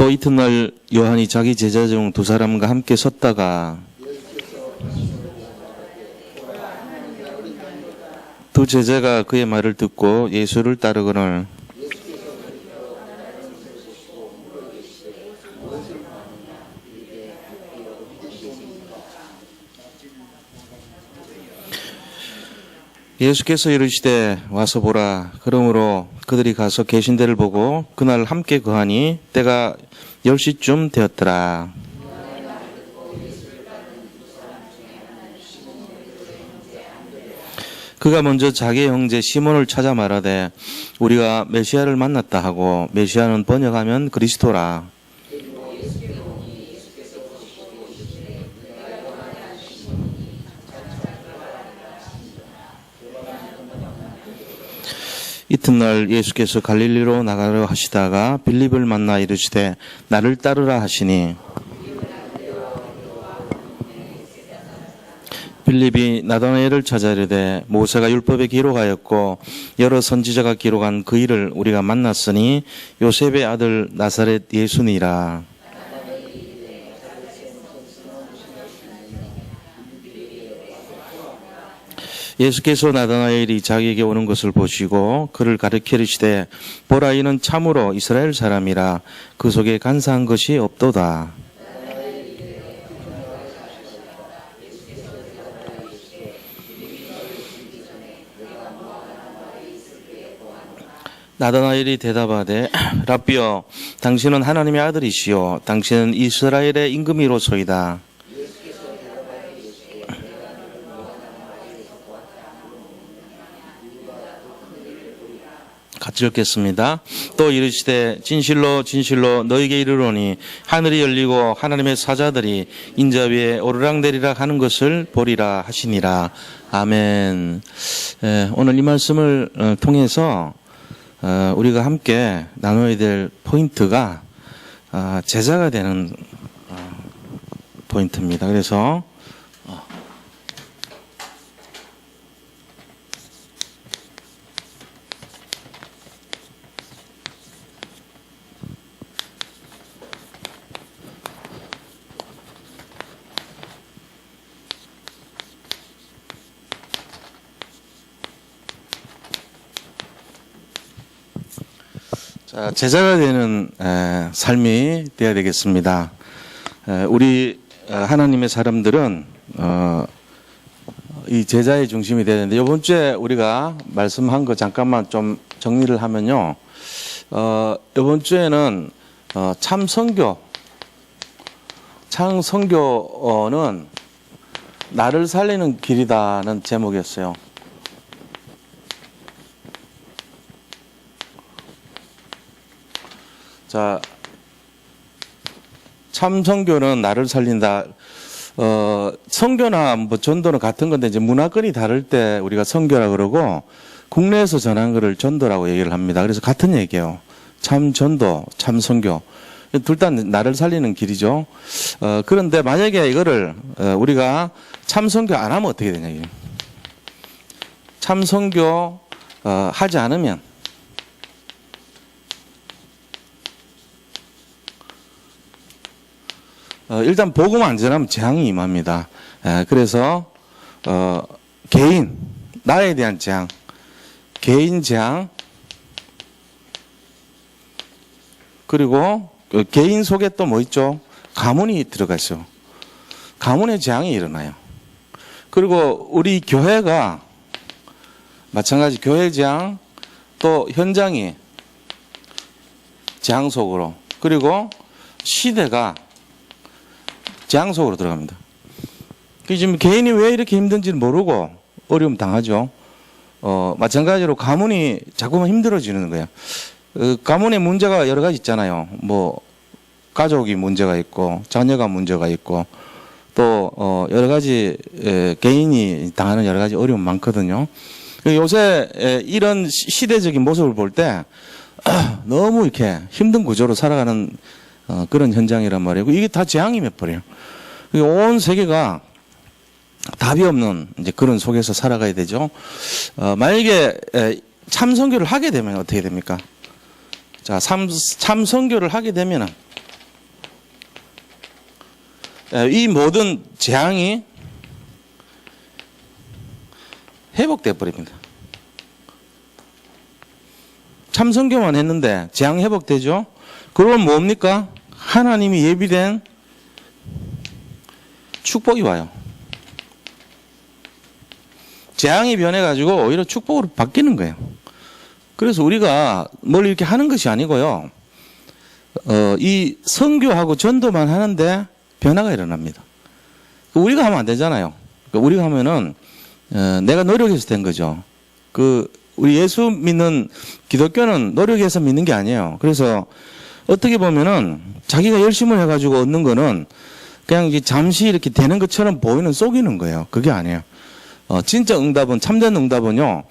또 이튿날 요한이 자기 제자 중 두 사람과 함께 섰다가 두 제자가 그의 말을 듣고 예수를 따르거늘 예수께서 이르시되 와서 보라. 그러므로 그들이 가서 계신 데를 보고 그날 함께 거하니 때가 10시쯤 되었더라. 그가 먼저 자기의 형제 시몬을 찾아 말하되 우리가 메시아를 만났다 하고, 메시아는 번역하면 그리스도라. 이튿날 예수께서 갈릴리로 나가려 하시다가 빌립을 만나 이르시되 나를 따르라 하시니, 빌립이 나다나엘을 찾아 이르되 모세가 율법에 기록하였고 여러 선지자가 기록한 그 일을 우리가 만났으니 요셉의 아들 나사렛 예수니라. 예수께서 나다나엘이 자기에게 오는 것을 보시고 그를 가르쳐 이르시되 보라, 이는 참으로 이스라엘 사람이라 그 속에 간사한 것이 없도다. 나다나엘이 대답하되 랍비여, 당신은 하나님의 아들이시요 당신은 이스라엘의 임금이로소이다. 같이 읽겠습니다. 또 이르시되 진실로 진실로 너희에게 이르노니 하늘이 열리고 하나님의 사자들이 인자 위에 오르락내리락 하는 것을 보리라 하시니라. 아멘. 오늘 이 말씀을 통해서 우리가 함께 나눠야 될 포인트가 제자가 되는 포인트입니다. 그래서 제자가 되는 삶이 되어야 되겠습니다. 우리 하나님의 사람들은 이 제자의 중심이 되야 되는데, 이번 주에 우리가 말씀한 거 잠깐만 좀 정리를 하면요, 이번 주에는 참 선교는 나를 살리는 길이다는 제목이었어요. 자, 참 선교는 나를 살린다. 선교나 뭐 전도는 같은 건데 이제 문화권이 다를 때 우리가 선교라 그러고 국내에서 전한 거를 전도라고 얘기를 합니다. 그래서 같은 얘기예요. 참 전도, 참 선교. 둘 다 나를 살리는 길이죠. 그런데 만약에 이거를 우리가 참 선교 안 하면 어떻게 되냐. 참 선교 하지 않으면 일단 복음 안 전하면 재앙이 임합니다. 그래서 나에 대한 재앙, 개인 재앙, 그리고 개인 속에 또 뭐 있죠? 가문이 들어가 있어요. 가문의 재앙이 일어나요. 그리고 우리 교회가 마찬가지 교회 재앙, 또 현장이 재앙 속으로, 그리고 시대가 재앙 속으로 들어갑니다. 지금 개인이 왜 이렇게 힘든지를 모르고 어려움 당하죠. 마찬가지로 가문이 자꾸만 힘들어지는 거예요. 가문의 문제가 여러 가지 있잖아요. 뭐 가족이 문제가 있고 자녀가 문제가 있고 또 여러 가지 개인이 당하는 여러 가지 어려움 많거든요. 요새 이런 시대적인 모습을 볼 때 너무 이렇게 힘든 구조로 살아가는 그런 현장이란 말이에요. 이게 다 재앙이 몇 벌이에요. 온 세계가 답이 없는 이제 그런 속에서 살아가야 되죠. 만약에 참 선교를 하게 되면 어떻게 됩니까? 자, 참 선교를 하게 되면은 이 모든 재앙이 회복돼 버립니다. 참선교만 했는데 재앙 회복되죠. 그러면 뭡니까? 하나님이 예비된 축복이 와요. 재앙이 변해가지고 오히려 축복으로 바뀌는 거예요. 그래서 우리가 뭘 이렇게 하는 것이 아니고요. 이 선교하고 전도만 하는데 변화가 일어납니다. 우리가 하면 안 되잖아요. 우리가 하면은 내가 노력해서 된 거죠. 우리 예수 믿는 기독교는 노력해서 믿는 게 아니에요. 그래서 어떻게 보면은 자기가 열심을 해가지고 얻는 거는 그냥 이제 잠시 이렇게 되는 것처럼 보이는 속이는 거예요. 그게 아니에요. 진짜 응답은, 참된 응답은요,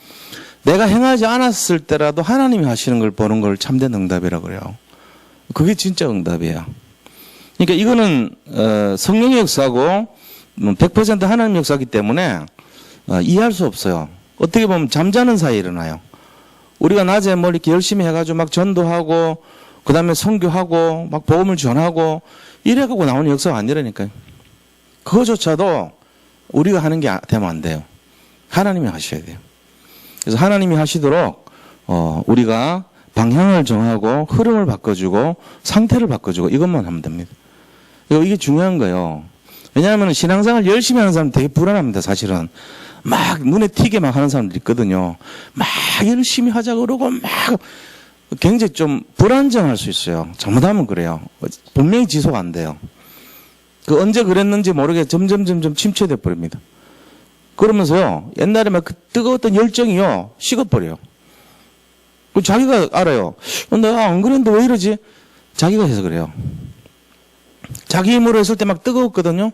내가 행하지 않았을 때라도 하나님이 하시는 걸 보는 걸 참된 응답이라고 그래요. 그게 진짜 응답이에요. 그러니까 이거는 성령의 역사고 100% 하나님 역사이기 때문에 이해할 수 없어요. 어떻게 보면 잠자는 사이에 일어나요. 우리가 낮에 뭐 이렇게 열심히 해가지고 막 전도하고 그 다음에 선교하고 막 복음을 전하고 이래갖고 나오는 역사가 아니라니까요. 그거조차도 우리가 하는 게 되면 안 돼요. 하나님이 하셔야 돼요. 그래서 하나님이 하시도록 우리가 방향을 정하고 흐름을 바꿔주고 상태를 바꿔주고 이것만 하면 됩니다. 이게 중요한 거예요. 왜냐하면 신앙생활 열심히 하는 사람 되게 불안합니다. 사실은 막 눈에 튀게 막 하는 사람들 있거든요. 막 열심히 하자 그러고 막 굉장히 좀 불안정할 수 있어요. 잘못하면 그래요. 분명히 지속 안 돼요. 언제 그랬는지 모르게 점점 침체돼 버립니다. 그러면서요, 옛날에 막 그 뜨거웠던 열정이요, 식어버려요. 자기가 알아요. 내가 안 그랬는데 왜 이러지? 자기가 해서 그래요. 자기 힘으로 했을 때 막 뜨거웠거든요.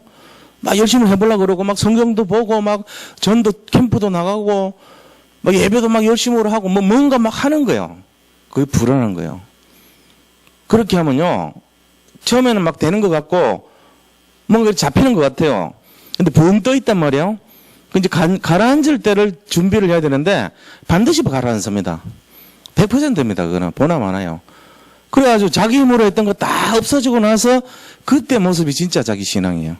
막 열심히 해보려고 그러고, 막 성경도 보고, 막 전도 캠프도 나가고, 막 예배도 막 열심히 하고, 뭔가 막 하는 거예요. 그게 불안한 거예요. 그렇게 하면요, 처음에는 막 되는 것 같고, 뭔가 잡히는 것 같아요. 근데 붕 떠 있단 말이에요. 이제 가라앉을 때를 준비를 해야 되는데 반드시 가라앉습니다. 100%입니다. 그거는 보나 마나요. 그래가지고 자기 힘으로 했던 거 다 없어지고 나서 그때 모습이 진짜 자기 신앙이에요.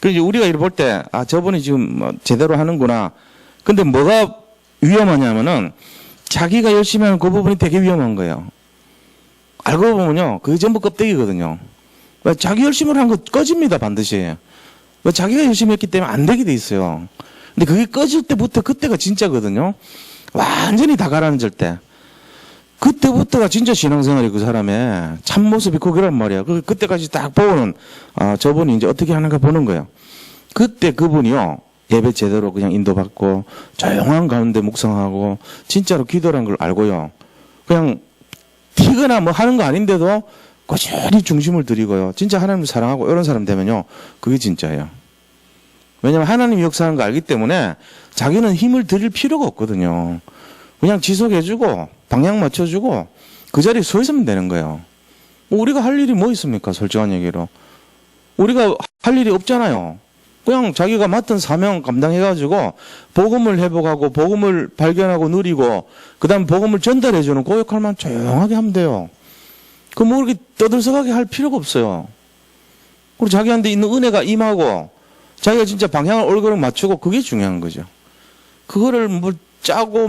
그래서 우리가 이걸 볼 때 저분이 지금 뭐 제대로 하는구나. 근데 뭐가 위험하냐면은 자기가 열심히 하는 그 부분이 되게 위험한 거예요. 알고 보면요, 그게 전부 껍데기거든요. 자기 열심히 한 거 꺼집니다, 반드시. 자기가 열심히 했기 때문에 안 되게 돼 있어요. 근데 그게 꺼질 때부터 그때가 진짜거든요. 완전히 다 가라앉을 때. 그때부터가 진짜 신앙생활이 그 사람의 참모습이 그거란 말이야. 그때까지 딱 보고는, 저분이 이제 어떻게 하는가 보는 거예요. 그때 그분이요, 예배 제대로 그냥 인도받고, 조용한 가운데 묵상하고, 진짜로 기도란 걸 알고요. 그냥 튀거나 뭐 하는 거 아닌데도 꾸준히 중심을 들이고요. 진짜 하나님을 사랑하고 이런 사람 되면요, 그게 진짜예요. 왜냐하면 하나님이 역사하는 거 알기 때문에 자기는 힘을 들일 필요가 없거든요. 그냥 지속해주고 방향 맞춰주고 그 자리에 서 있으면 되는 거예요. 우리가 할 일이 뭐 있습니까? 솔직한 얘기로. 우리가 할 일이 없잖아요. 그냥 자기가 맡은 사명 감당해가지고 복음을 회복하고 복음을 발견하고 누리고 그 다음 복음을 전달해주는 그 역할만 조용하게 하면 돼요. 뭐 이렇게 떠들썩하게 할 필요가 없어요. 그리고 자기한테 있는 은혜가 임하고 자기가 진짜 방향을 올바로 맞추고 그게 중요한 거죠. 그거를 뭐 짜고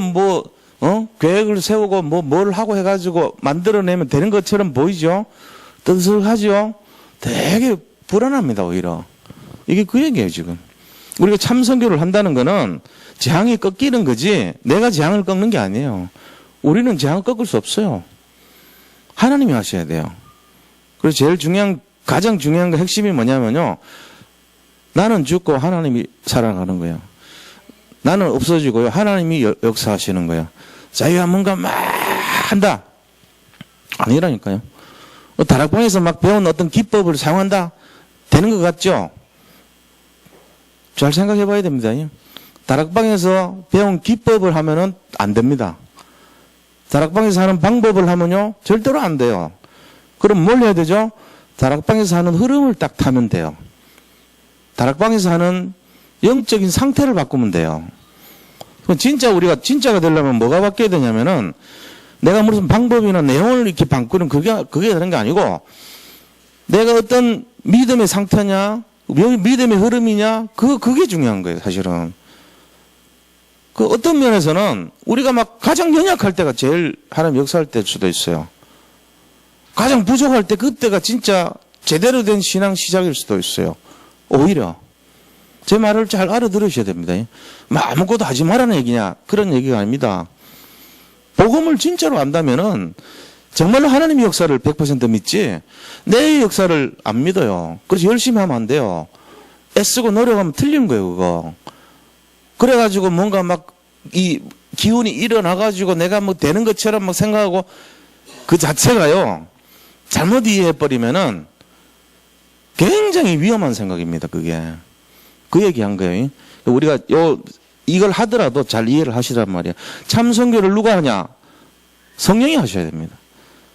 계획을 세우고 뭘 하고 해가지고 만들어내면 되는 것처럼 보이죠? 떠들썩하죠? 되게 불안합니다, 오히려. 이게 그 얘기예요, 지금. 우리가 참 선교를 한다는 거는 재앙이 꺾이는 거지 내가 재앙을 꺾는 게 아니에요. 우리는 재앙을 꺾을 수 없어요. 하나님이 하셔야 돼요. 그래서 가장 중요한 거 핵심이 뭐냐면요. 나는 죽고 하나님이 살아가는 거예요. 나는 없어지고요. 하나님이 역사하시는 거예요. 자기가 뭔가 막 한다. 아니라니까요. 다락방에서 막 배운 어떤 기법을 사용한다. 되는 것 같죠? 잘 생각해 봐야 됩니다. 다락방에서 배운 기법을 하면은 안 됩니다. 다락방에서 하는 방법을 하면요, 절대로 안 돼요. 그럼 뭘 해야 되죠? 다락방에서 하는 흐름을 딱 타면 돼요. 다락방에서 하는 영적인 상태를 바꾸면 돼요. 진짜 우리가 진짜가 되려면 뭐가 바뀌어야 되냐면은 내가 무슨 방법이나 내용을 이렇게 바꾸는 그게 되는 게 아니고 내가 어떤 믿음의 상태냐, 믿음의 흐름이냐? 그게 중요한 거예요, 사실은. 그 어떤 면에서는 우리가 막 가장 연약할 때가 제일 하나님 역사할 때일 수도 있어요. 가장 부족할 때 그때가 진짜 제대로 된 신앙 시작일 수도 있어요. 오히려. 제 말을 잘 알아들으셔야 됩니다. 아무것도 하지 말라는 얘기냐? 그런 얘기가 아닙니다. 복음을 진짜로 안다면은 정말로 하나님의 역사를 100% 믿지 내 역사를 안 믿어요. 그래서 열심히 하면 안 돼요. 애쓰고 노력하면 틀린 거예요, 그거. 그래가지고 뭔가 막 이 기운이 일어나가지고 내가 뭐 되는 것처럼 막 생각하고 그 자체가요. 잘못 이해해버리면은 굉장히 위험한 생각입니다, 그게. 그 얘기한 거예요. 우리가 이걸 하더라도 잘 이해를 하시란 말이에요. 참선교를 누가 하냐? 성령이 하셔야 됩니다.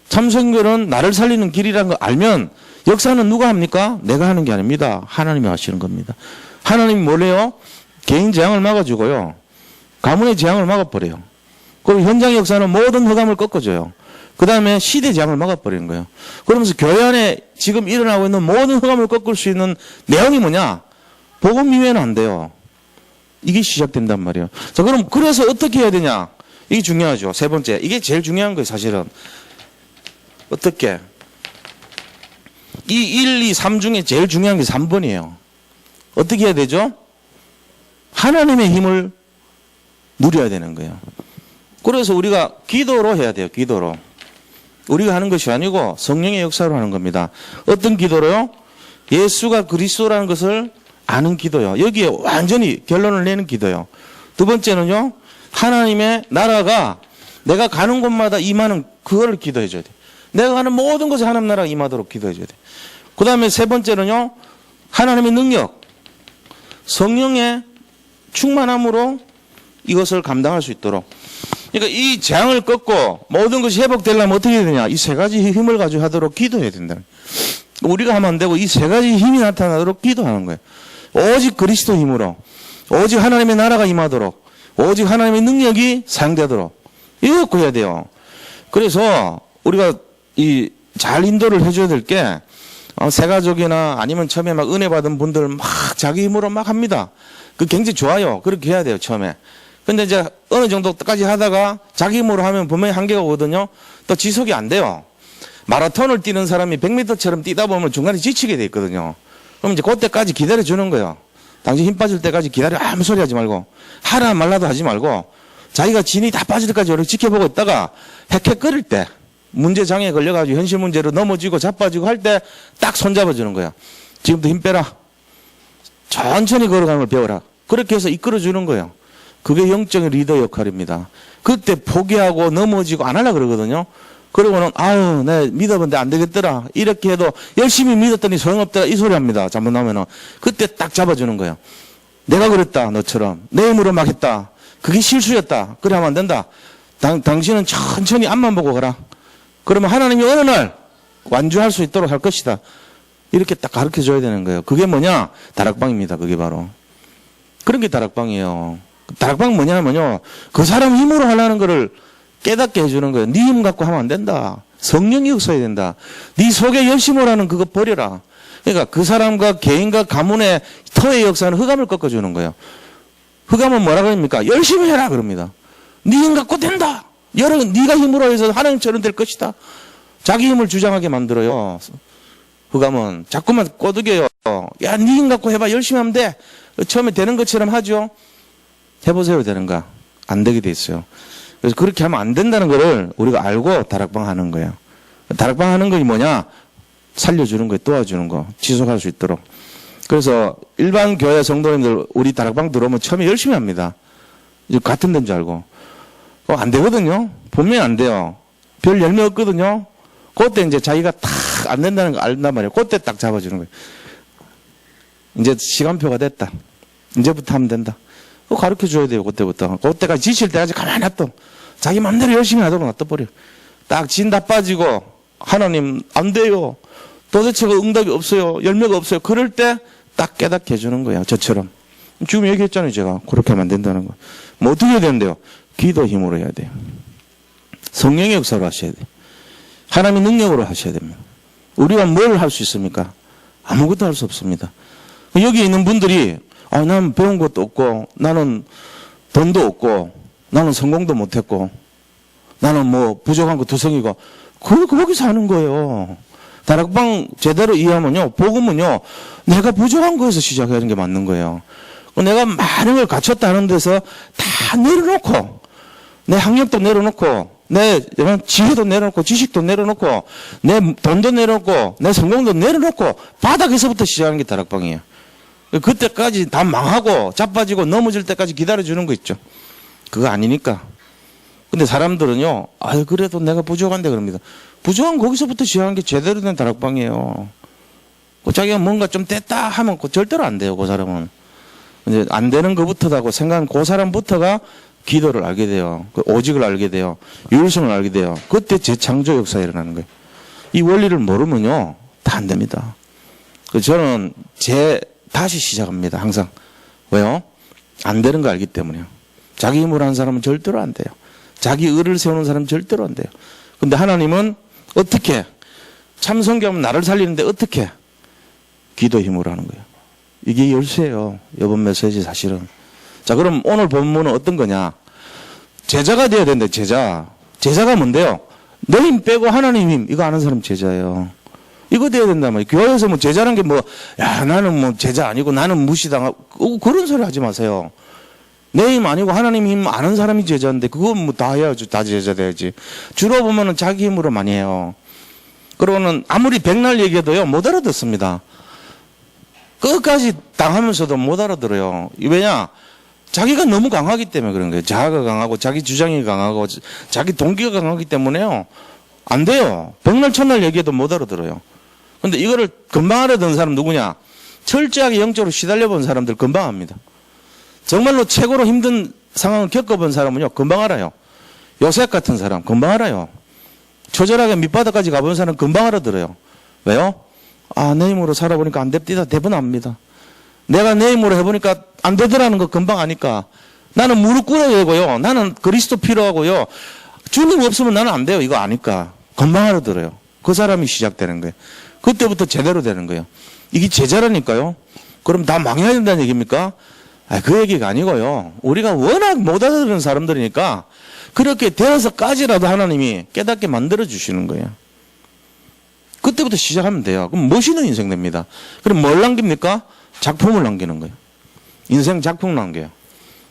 참선교는 나를 살리는 길이라는 거 알면 역사는 누가 합니까? 내가 하는 게 아닙니다. 하나님이 하시는 겁니다. 하나님이 뭐래요? 개인 재앙을 막아주고요. 가문의 재앙을 막아버려요. 그리고 현장 역사는 모든 흑암을 꺾어줘요. 그 다음에 시대 재앙을 막아버리는 거예요. 그러면서 교회 안에 지금 일어나고 있는 모든 흑암을 꺾을 수 있는 내용이 뭐냐? 복음 이외에는 안 돼요. 이게 시작된단 말이에요. 자, 그럼 그래서 어떻게 해야 되냐? 이게 중요하죠. 세 번째. 이게 제일 중요한 거예요, 사실은. 어떻게? 이 1, 2, 3 중에 제일 중요한 게 3번이에요. 어떻게 해야 되죠? 하나님의 힘을 누려야 되는 거예요. 그래서 우리가 기도로 해야 돼요. 기도로. 우리가 하는 것이 아니고 성령의 역사로 하는 겁니다. 어떤 기도로요? 예수가 그리스도라는 것을 아는 기도요. 여기에 완전히 결론을 내는 기도요. 두 번째는요. 하나님의 나라가 내가 가는 곳마다 임하는 그거를 기도해 줘야 돼요. 내가 가는 모든 곳에 하나님 나라가 임하도록 기도해 줘야 돼요. 그 다음에 세 번째는요. 하나님의 능력, 성령의 충만함으로 이것을 감당할 수 있도록. 그러니까 이 재앙을 꺾고 모든 것이 회복되려면 어떻게 해야 되냐. 이 세 가지 힘을 가지고 하도록 기도해야 된다. 우리가 하면 안 되고 이 세 가지 힘이 나타나도록 기도하는 거예요. 오직 그리스도 힘으로, 오직 하나님의 나라가 임하도록, 오직 하나님의 능력이 사용되도록 이거 갖고 해야 돼요. 그래서 우리가 잘 인도를 해줘야 될 게 새가족이나 아니면 처음에 막 은혜 받은 분들 막 자기 힘으로 막 합니다. 그 굉장히 좋아요. 그렇게 해야 돼요, 처음에. 근데 이제 어느 정도까지 하다가 자기 힘으로 하면 분명히 한계가 오거든요. 또 지속이 안 돼요. 마라톤을 뛰는 사람이 100m처럼 뛰다 보면 중간에 지치게 돼 있거든요. 그럼 이제 그때까지 기다려주는 거예요. 당신 힘 빠질 때까지 기다려. 아무 소리 하지 말고. 하라 말라도 하지 말고. 자기가 진이 다 빠질 때까지 이렇게 지켜보고 있다가 헥헥거릴 때 문제 장애에 걸려가지고 현실 문제로 넘어지고 자빠지고 할 때 딱 손잡아주는 거야. 지금도 힘 빼라. 천천히 걸어가는 걸 배워라. 그렇게 해서 이끌어주는 거예요. 그게 영적인 리더 역할입니다. 그때 포기하고 넘어지고 안 하려고 그러거든요. 그러고는 아유 내가 믿어봤는데 안 되겠더라. 이렇게 해도 열심히 믿었더니 소용없더라. 이 소리 합니다. 잘못하면은. 그때 딱 잡아주는 거예요. 내가 그랬다. 너처럼. 내 힘으로 막 했다. 그게 실수였다. 그래 하면 안 된다. 당신은 천천히 앞만 보고 가라. 그러면 하나님이 어느 날 완주할 수 있도록 할 것이다. 이렇게 딱 가르쳐 줘야 되는 거예요. 그게 뭐냐? 다락방입니다. 그게 바로. 그런 게 다락방이에요. 다락방 뭐냐면요. 그 사람 힘으로 하려는 거를 깨닫게 해주는 거예요. 네 힘 갖고 하면 안 된다. 성령이 없어야 된다. 네 속에 열심을 하는 그거 버려라. 그러니까 그 사람과 개인과 가문의 터의 역사는 흑암을 꺾어주는 거예요. 흑암은 뭐라 그럽니까? 열심히 해라 그럽니다. 네 힘 갖고 된다. 네가 힘으로 해서 하나님처럼 될 것이다. 자기 힘을 주장하게 만들어요. 흑암은 자꾸만 꼬드겨요. 야, 네 힘 갖고 해봐. 열심히 하면 돼. 처음에 되는 것처럼 하죠. 해보세요. 되는가? 안 되게 돼 있어요. 그래서 그렇게 하면 안 된다는 거를 우리가 알고 다락방 하는 거예요. 다락방 하는 것이 뭐냐? 살려주는 거예요. 도와주는 거. 지속할 수 있도록. 그래서 일반 교회 성도님들 우리 다락방 들어오면 처음에 열심히 합니다. 같은 데인 줄 알고. 안 되거든요. 분명히 안 돼요. 별 열매 없거든요. 그때 이제 자기가 탁 안 된다는 거 알단 말이에요. 그때 딱 잡아주는 거예요. 이제 시간표가 됐다. 이제부터 하면 된다. 그거 가르쳐 줘야 돼요. 그때부터. 그때까지 지칠 때까지 가만히 놔둬. 자기 마음대로 열심히 하도록 놔둬버려. 딱 진 다 빠지고 하나님 안 돼요. 도대체 그 응답이 없어요. 열매가 없어요. 그럴 때 딱 깨닫게 해주는 거예요. 저처럼. 지금 얘기했잖아요. 제가. 그렇게 하면 안 된다는 거. 뭐 어떻게 해야 되는데요? 기도 힘으로 해야 돼요. 성령의 역사로 하셔야 돼요. 하나님의 능력으로 하셔야 됩니다. 우리가 뭘 할 수 있습니까? 아무것도 할 수 없습니다. 여기 있는 분들이 나는 배운 것도 없고 나는 돈도 없고 나는 성공도 못했고 나는 뭐 부족한 거 두성이고 거기서 하는 거예요. 다락방 제대로 이해하면요, 복음은요, 내가 부족한 거에서 시작하는 게 맞는 거예요. 내가 많은 걸 갖췄다 하는 데서 다 내려놓고, 내 학력도 내려놓고, 내 지혜도 내려놓고, 지식도 내려놓고, 내 돈도 내려놓고, 내 성공도 내려놓고, 바닥에서부터 시작하는 게 다락방이에요. 그때까지 다 망하고, 자빠지고, 넘어질 때까지 기다려주는 거 있죠. 그거 아니니까. 근데 사람들은요, 그래도 내가 부족한데 그럽니다. 부족한 거기서부터 시작하는 게 제대로 된 다락방이에요. 자기가 뭔가 좀 됐다 하면 절대로 안 돼요, 그 사람은. 이제 안 되는 것부터라고 생각하는 그 사람부터가 기도를 알게 돼요. 오직을 알게 돼요. 유일성을 알게 돼요. 그때 재창조 역사가 일어나는 거예요. 이 원리를 모르면요, 다 안 됩니다. 저는 다시 시작합니다, 항상. 왜요? 안 되는 거 알기 때문에요. 자기 힘으로 하는 사람은 절대로 안 돼요. 자기 의를 세우는 사람은 절대로 안 돼요. 근데 하나님은 어떻게? 참 성경은 나를 살리는데 어떻게? 기도 힘으로 하는 거예요. 이게 열쇠예요. 이번 메시지 사실은. 자, 그럼 오늘 본문은 어떤 거냐? 제자가 돼야 된다, 제자. 제자가 뭔데요? 내 힘 빼고 하나님 힘. 이거 아는 사람 제자예요. 이거 돼야 된단 말이에요. 교회에서 뭐 제자란 게 나는 뭐 제자 아니고 나는 무시당하고, 그런 소리 하지 마세요. 내 힘 아니고 하나님 힘 아는 사람이 제자인데, 그건 뭐 다 해야죠. 다 제자 돼야지. 주로 보면은 자기 힘으로 많이 해요. 그러고는 아무리 백날 얘기해도요, 못 알아듣습니다. 끝까지 당하면서도 못 알아들어요. 왜냐? 자기가 너무 강하기 때문에 그런 거예요. 자아가 강하고, 자기 주장이 강하고, 자기 동기가 강하기 때문에요. 안 돼요. 백날 천날 얘기해도 못 알아들어요. 근데 이거를 금방 알아듣는 사람 누구냐? 철저하게 영적으로 시달려 본 사람들 금방 합니다. 정말로 최고로 힘든 상황을 겪어본 사람은요, 금방 알아요. 요셉 같은 사람, 금방 알아요. 처절하게 밑바닥까지 가본 사람 금방 알아들어요. 왜요? 내 힘으로 살아보니까 안 됩니다. 대부분 압니다. 내가 내 힘으로 해보니까 안 되더라는 거 금방 아니까. 나는 무릎 꿇어야 되고요. 나는 그리스도 필요하고요. 주님 없으면 나는 안 돼요. 이거 아니까. 금방 알아들어요. 그 사람이 시작되는 거예요. 그때부터 제대로 되는 거예요. 이게 제자라니까요. 그럼 다 망해야 된다는 얘기입니까? 그 얘기가 아니고요. 우리가 워낙 못 알아듣는 사람들이니까 그렇게 되어서까지라도 하나님이 깨닫게 만들어 주시는 거예요. 그때부터 시작하면 돼요. 그럼 멋있는 인생 됩니다. 그럼 뭘 남깁니까? 작품을 남기는 거예요. 인생 작품 남겨요.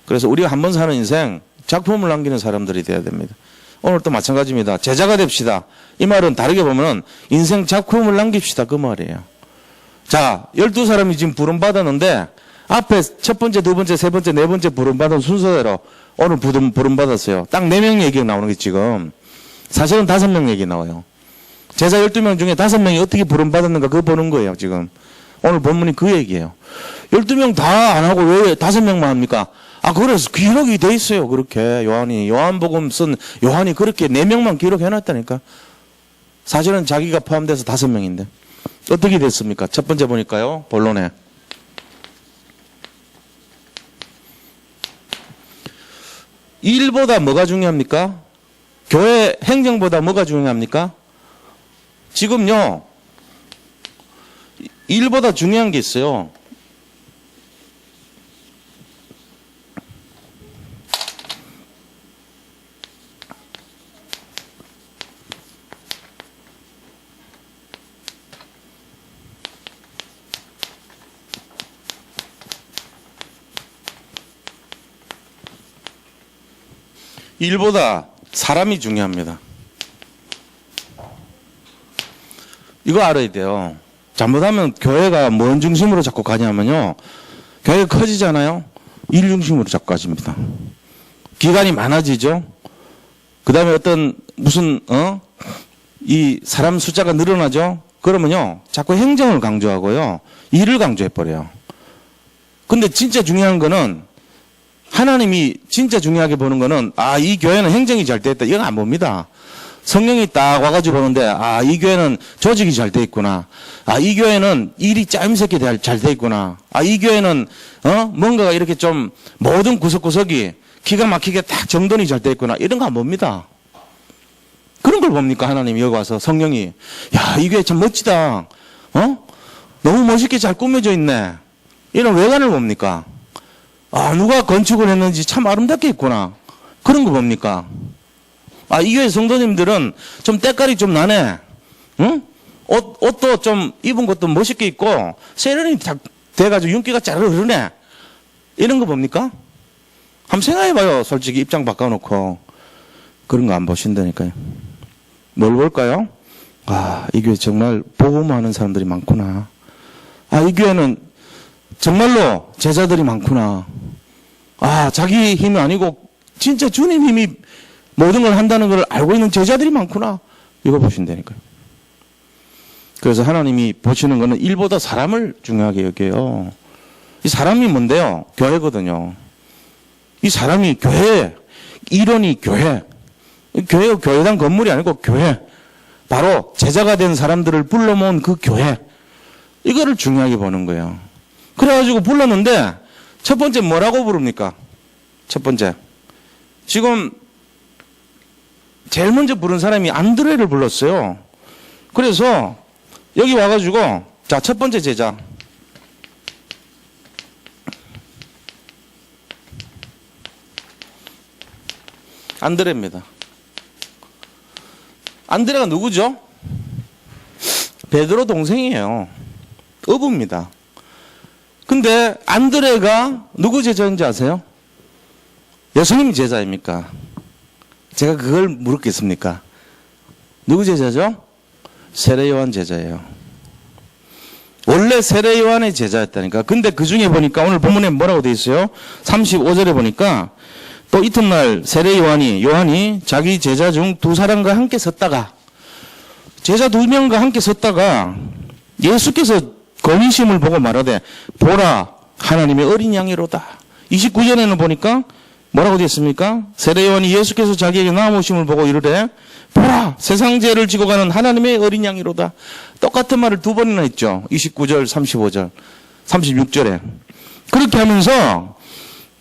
그래서 우리가 한 번 사는 인생 작품을 남기는 사람들이 돼야 됩니다. 오늘도 마찬가지입니다. 제자가 됩시다. 이 말은 다르게 보면 인생 작품을 남깁시다. 그 말이에요. 자, 12사람이 지금 부름받았는데 앞에 첫 번째, 두 번째, 세 번째, 네 번째 부름받은 순서대로 오늘 부름받았어요. 딱 4명 얘기가 나오는 게 지금 사실은 5명 얘기 나와요. 제자 12명 중에 5명이 어떻게 부름받았는가 그거 보는 거예요, 지금. 오늘 본문이 그 얘기예요. 12명 다 안 하고 왜 5명만 합니까? 그래서 기록이 돼 있어요, 그렇게. 요한복음 쓴 요한이 그렇게 4명만 기록해놨다니까. 사실은 자기가 포함돼서 5명인데. 어떻게 됐습니까? 첫 번째 보니까요, 본론에. 일보다 뭐가 중요합니까? 교회 행정보다 뭐가 중요합니까? 지금요, 일보다 중요한 게 있어요. 일보다 사람이 중요합니다. 이거 알아야 돼요. 잘못하면 교회가 뭔 중심으로 자꾸 가냐면요. 교회가 커지잖아요. 일 중심으로 자꾸 가집니다. 기간이 많아지죠. 그 다음에 이 사람 숫자가 늘어나죠. 그러면요. 자꾸 행정을 강조하고요. 일을 강조해버려요. 근데 진짜 중요한 거는 하나님이 진짜 중요하게 보는 거는 이 교회는 행정이 잘 돼 있다. 이건 안 봅니다. 성령이 딱 와가지고 보는데 이 교회는 조직이 잘 돼 있구나. 이 교회는 일이 짜임새게 잘 돼 있구나. 이 교회는 뭔가가 이렇게 좀 모든 구석구석이 기가 막히게 딱 정돈이 잘 돼 있구나. 이런 거 안 봅니다. 그런 걸 봅니까? 하나님이 여기 와서 성령이 이 교회 참 멋지다. 너무 멋있게 잘 꾸며져 있네. 이런 외관을 봅니까? 아, 누가 건축을 했는지 참 아름답게 했구나. 그런 거 봅니까? 아, 이 교회 성도님들은 좀 때깔이 좀 나네. 응? 옷도 좀 입은 것도 멋있게 입고, 세련이 딱 돼가지고 윤기가 짜르르 흐르네. 이런 거 봅니까? 한번 생각해봐요. 솔직히 입장 바꿔놓고. 그런 거 안 보신다니까요. 뭘 볼까요? 아, 이 교회 정말 복음하는 사람들이 많구나. 아, 이 교회는 정말로 제자들이 많구나. 아, 자기 힘이 아니고 진짜 주님 힘이 모든 걸 한다는 걸 알고 있는 제자들이 많구나. 이거 보신다니까요. 그래서 하나님이 보시는 거는 일보다 사람을 중요하게 여겨요. 이 사람이 뭔데요? 교회거든요. 이 사람이 교회, 일원이 교회. 교회가 교회당 건물이 아니고 교회. 바로 제자가 된 사람들을 불러 모은 그 교회. 이거를 중요하게 보는 거예요. 그래가지고 불렀는데 첫 번째 뭐라고 부릅니까? 첫 번째. 지금 제일 먼저 부른 사람이 안드레를 불렀어요. 그래서 여기 와가지고 자, 첫 번째 제자. 안드레입니다. 안드레가 누구죠? 베드로 동생이에요. 어부입니다. 근데 안드레가 누구 제자인지 아세요? 예수님 제자입니까? 제가 그걸 물었겠습니까? 누구 제자죠? 세례 요한 제자예요. 원래 세례 요한의 제자였다니까. 근데 그 중에 보니까 오늘 본문에 뭐라고 돼 있어요? 35절에 보니까 또 이튿날 세례 요한이 자기 제자 중 두 사람과 함께 섰다가 제자 두 명과 함께 섰다가 예수께서 거미심을 보고 말하되 보라 하나님의 어린 양이로다. 29절에는 보니까 뭐라고 되어 있습니까? 세례 요한이 예수께서 자기에게 나아오심을 보고 이르되 보라 세상 죄를 지고 가는 하나님의 어린 양이로다. 똑같은 말을 두 번이나 했죠. 29절 35절 36절에 그렇게 하면서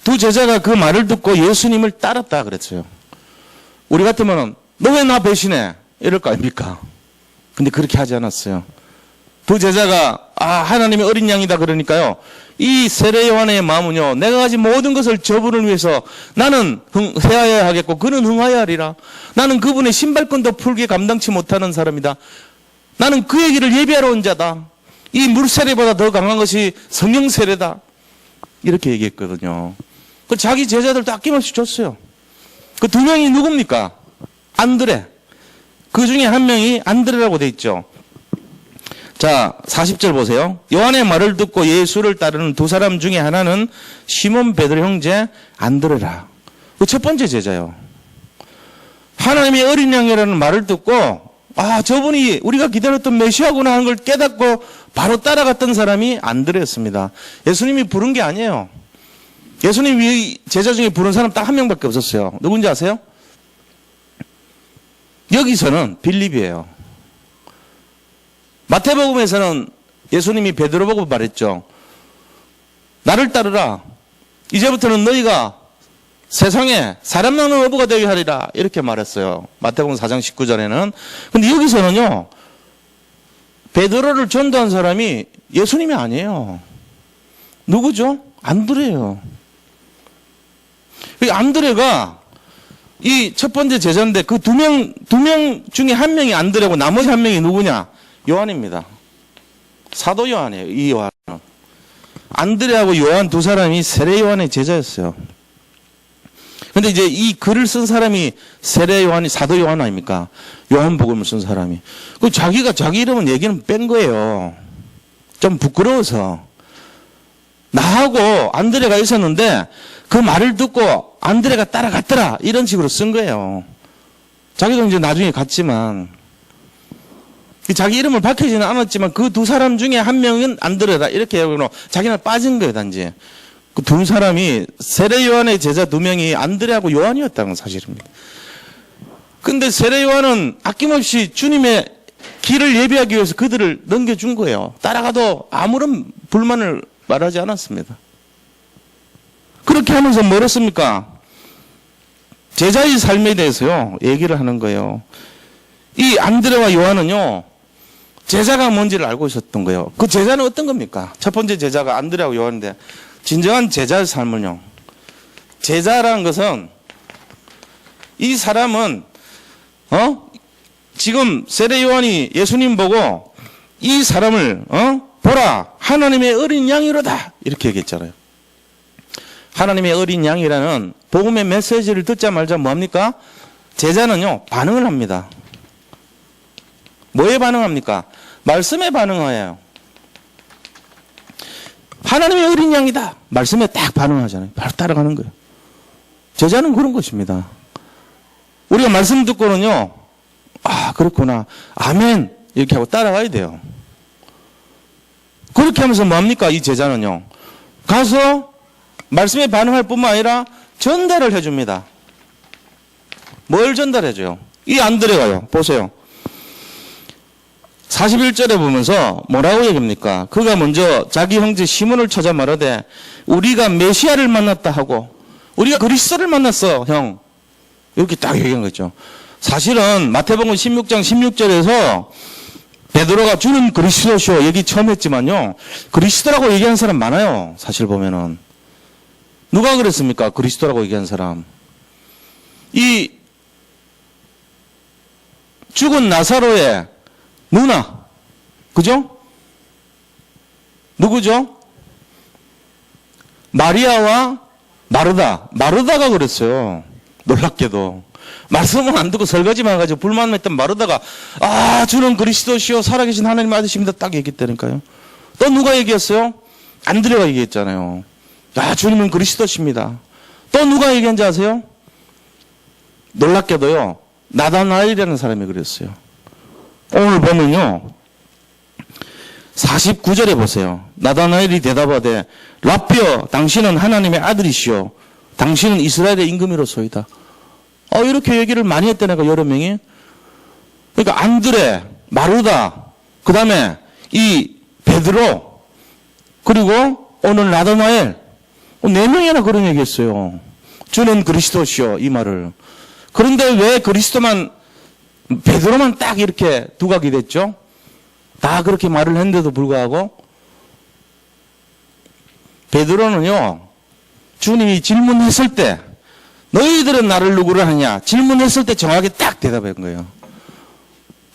두 제자가 그 말을 듣고 예수님을 따랐다 그랬어요. 우리 같으면 너 왜 나 배신해? 이럴 거 아닙니까? 근데 그렇게 하지 않았어요. 두 제자가 하나님의 어린 양이다 그러니까요. 이 세례 요한의 마음은요. 내가 가진 모든 것을 저분을 위해서 나는 해야 하겠고 그는 흥하여야 하리라. 나는 그분의 신발끈도 풀게 감당치 못하는 사람이다. 나는 그의 길을 예비하러 온 자다. 이 물세례보다 더 강한 것이 성령 세례다. 이렇게 얘기했거든요. 그 자기 제자들도 아낌없이 줬어요. 그 두 명이 누굽니까? 안드레. 그 중에 한 명이 안드레라고 돼 있죠. 자, 40절 보세요. 요한의 말을 듣고 예수를 따르는 두 사람 중에 하나는 시몬 베드로 형제 안드레라. 그 첫 번째 제자요. 하나님의 어린 양이라는 말을 듣고 저분이 우리가 기다렸던 메시아구나 하는 걸 깨닫고 바로 따라갔던 사람이 안드레였습니다. 예수님이 부른 게 아니에요. 예수님이 제자 중에 부른 사람 딱 한 명밖에 없었어요. 누군지 아세요? 여기서는 빌립이에요. 마태복음에서는 예수님이 베드로 보고 말했죠. 나를 따르라. 이제부터는 너희가 세상에 사람 낳는 어부가 되게 하리라. 이렇게 말했어요. 마태복음 4장 19절에는. 근데 여기서는요. 베드로를 전도한 사람이 예수님이 아니에요. 누구죠? 안드레예요. 이 안드레가 이 첫 번째 제자인데 그 두 명 중에 한 명이 안드레고 나머지 한 명이 누구냐? 요한입니다. 사도 요한이에요. 이 요한은. 안드레하고 요한 두 사람이 세례 요한의 제자였어요. 근데 이제 이 글을 쓴 사람이 세례 요한이 사도 요한 아닙니까? 요한복음을 쓴 사람이. 그 자기가 자기 이름은 얘기는 뺀 거예요. 좀 부끄러워서. 나하고 안드레가 있었는데 그 말을 듣고 안드레가 따라갔더라. 이런 식으로 쓴 거예요. 자기도 이제 나중에 갔지만 자기 이름을 밝히지는 않았지만 그 두 사람 중에 한 명은 안드레다. 이렇게 하고 자기는 빠진 거예요. 단지. 그 두 사람이 세례 요한의 제자 두 명이 안드레하고 요한이었다는 사실입니다. 근데 세례 요한은 아낌없이 주님의 길을 예비하기 위해서 그들을 넘겨준 거예요. 따라가도 아무런 불만을 말하지 않았습니다. 그렇게 하면서 뭘 했습니까? 제자의 삶에 대해서요, 얘기를 하는 거예요. 이 안드레와 요한은요, 제자가 뭔지를 알고 있었던 거예요. 그 제자는 어떤 겁니까? 첫 번째 제자가 안드레하고 요한인데, 진정한 제자의 삶은요, 제자라는 것은 이 사람은 지금 세례 요한이 예수님 보고 이 사람을 보라, 하나님의 어린 양이로다 이렇게 얘기했잖아요. 하나님의 어린 양이라는 복음의 메시지를 듣자마자 뭐합니까? 제자는요, 반응을 합니다. 뭐에 반응합니까? 말씀에 반응해요. 하나님의 어린 양이다. 말씀에 딱 반응하잖아요. 바로 따라가는 거예요. 제자는 그런 것입니다. 우리가 말씀 듣고는요, 아, 그렇구나. 아멘. 이렇게 하고 따라가야 돼요. 그렇게 하면서 뭐합니까? 이 제자는요, 가서 말씀에 반응할 뿐만 아니라 전달을 해줍니다. 뭘 전달해줘요? 이 안드레가요, 보세요. 41절에 보면서 뭐라고 얘기합니까? 그가 먼저 자기 형제 시몬을 찾아 말하되 우리가 메시아를 만났다 하고 우리가 그리스도를 만났어, 형. 이렇게 딱 얘기한 거죠. 사실은 마태복음 16장 16절에서 베드로가 주는 그리스도시오 얘기 처음 했지만요, 그리스도라고 얘기한 사람 많아요. 사실 보면은. 누가 그랬습니까? 그리스도라고 얘기한 사람. 이 죽은 나사로의 누나, 그죠? 누구죠? 마리아와 마르다가 그랬어요. 놀랍게도. 말씀은 안 듣고 설거지만 가지고 불만했던 마르다가, 아, 주는 그리스도시요 살아계신 하나님 아드십니다 딱 얘기했다니까요. 또 누가 얘기했어요? 안드레가 얘기했잖아요. 야, 주님은 그리스도십니다. 또 누가 얘기한지 아세요? 놀랍게도요, 나다나엘이라는 사람이 그랬어요. 오늘 보면요, 49절에 보세요. 나다나엘이 대답하되 라삐어, 당신은 하나님의 아들이시오, 당신은 이스라엘의 임금이로소이다. 이렇게 얘기를 많이 했다니까, 여러 명이. 그러니까 안드레, 마르다, 그 다음에 이 베드로, 그리고 오늘 나다나엘, 4명이나 그런 얘기 했어요. 주는 그리스도시오, 이 말을. 그런데 왜 그리스도만, 베드로만 딱 이렇게 두각이 됐죠? 다 그렇게 말을 했는데도 불구하고, 베드로는요, 주님이 질문했을 때, 너희들은 나를 누구를 하냐? 질문했을 때 정확하게 딱 대답한 거예요.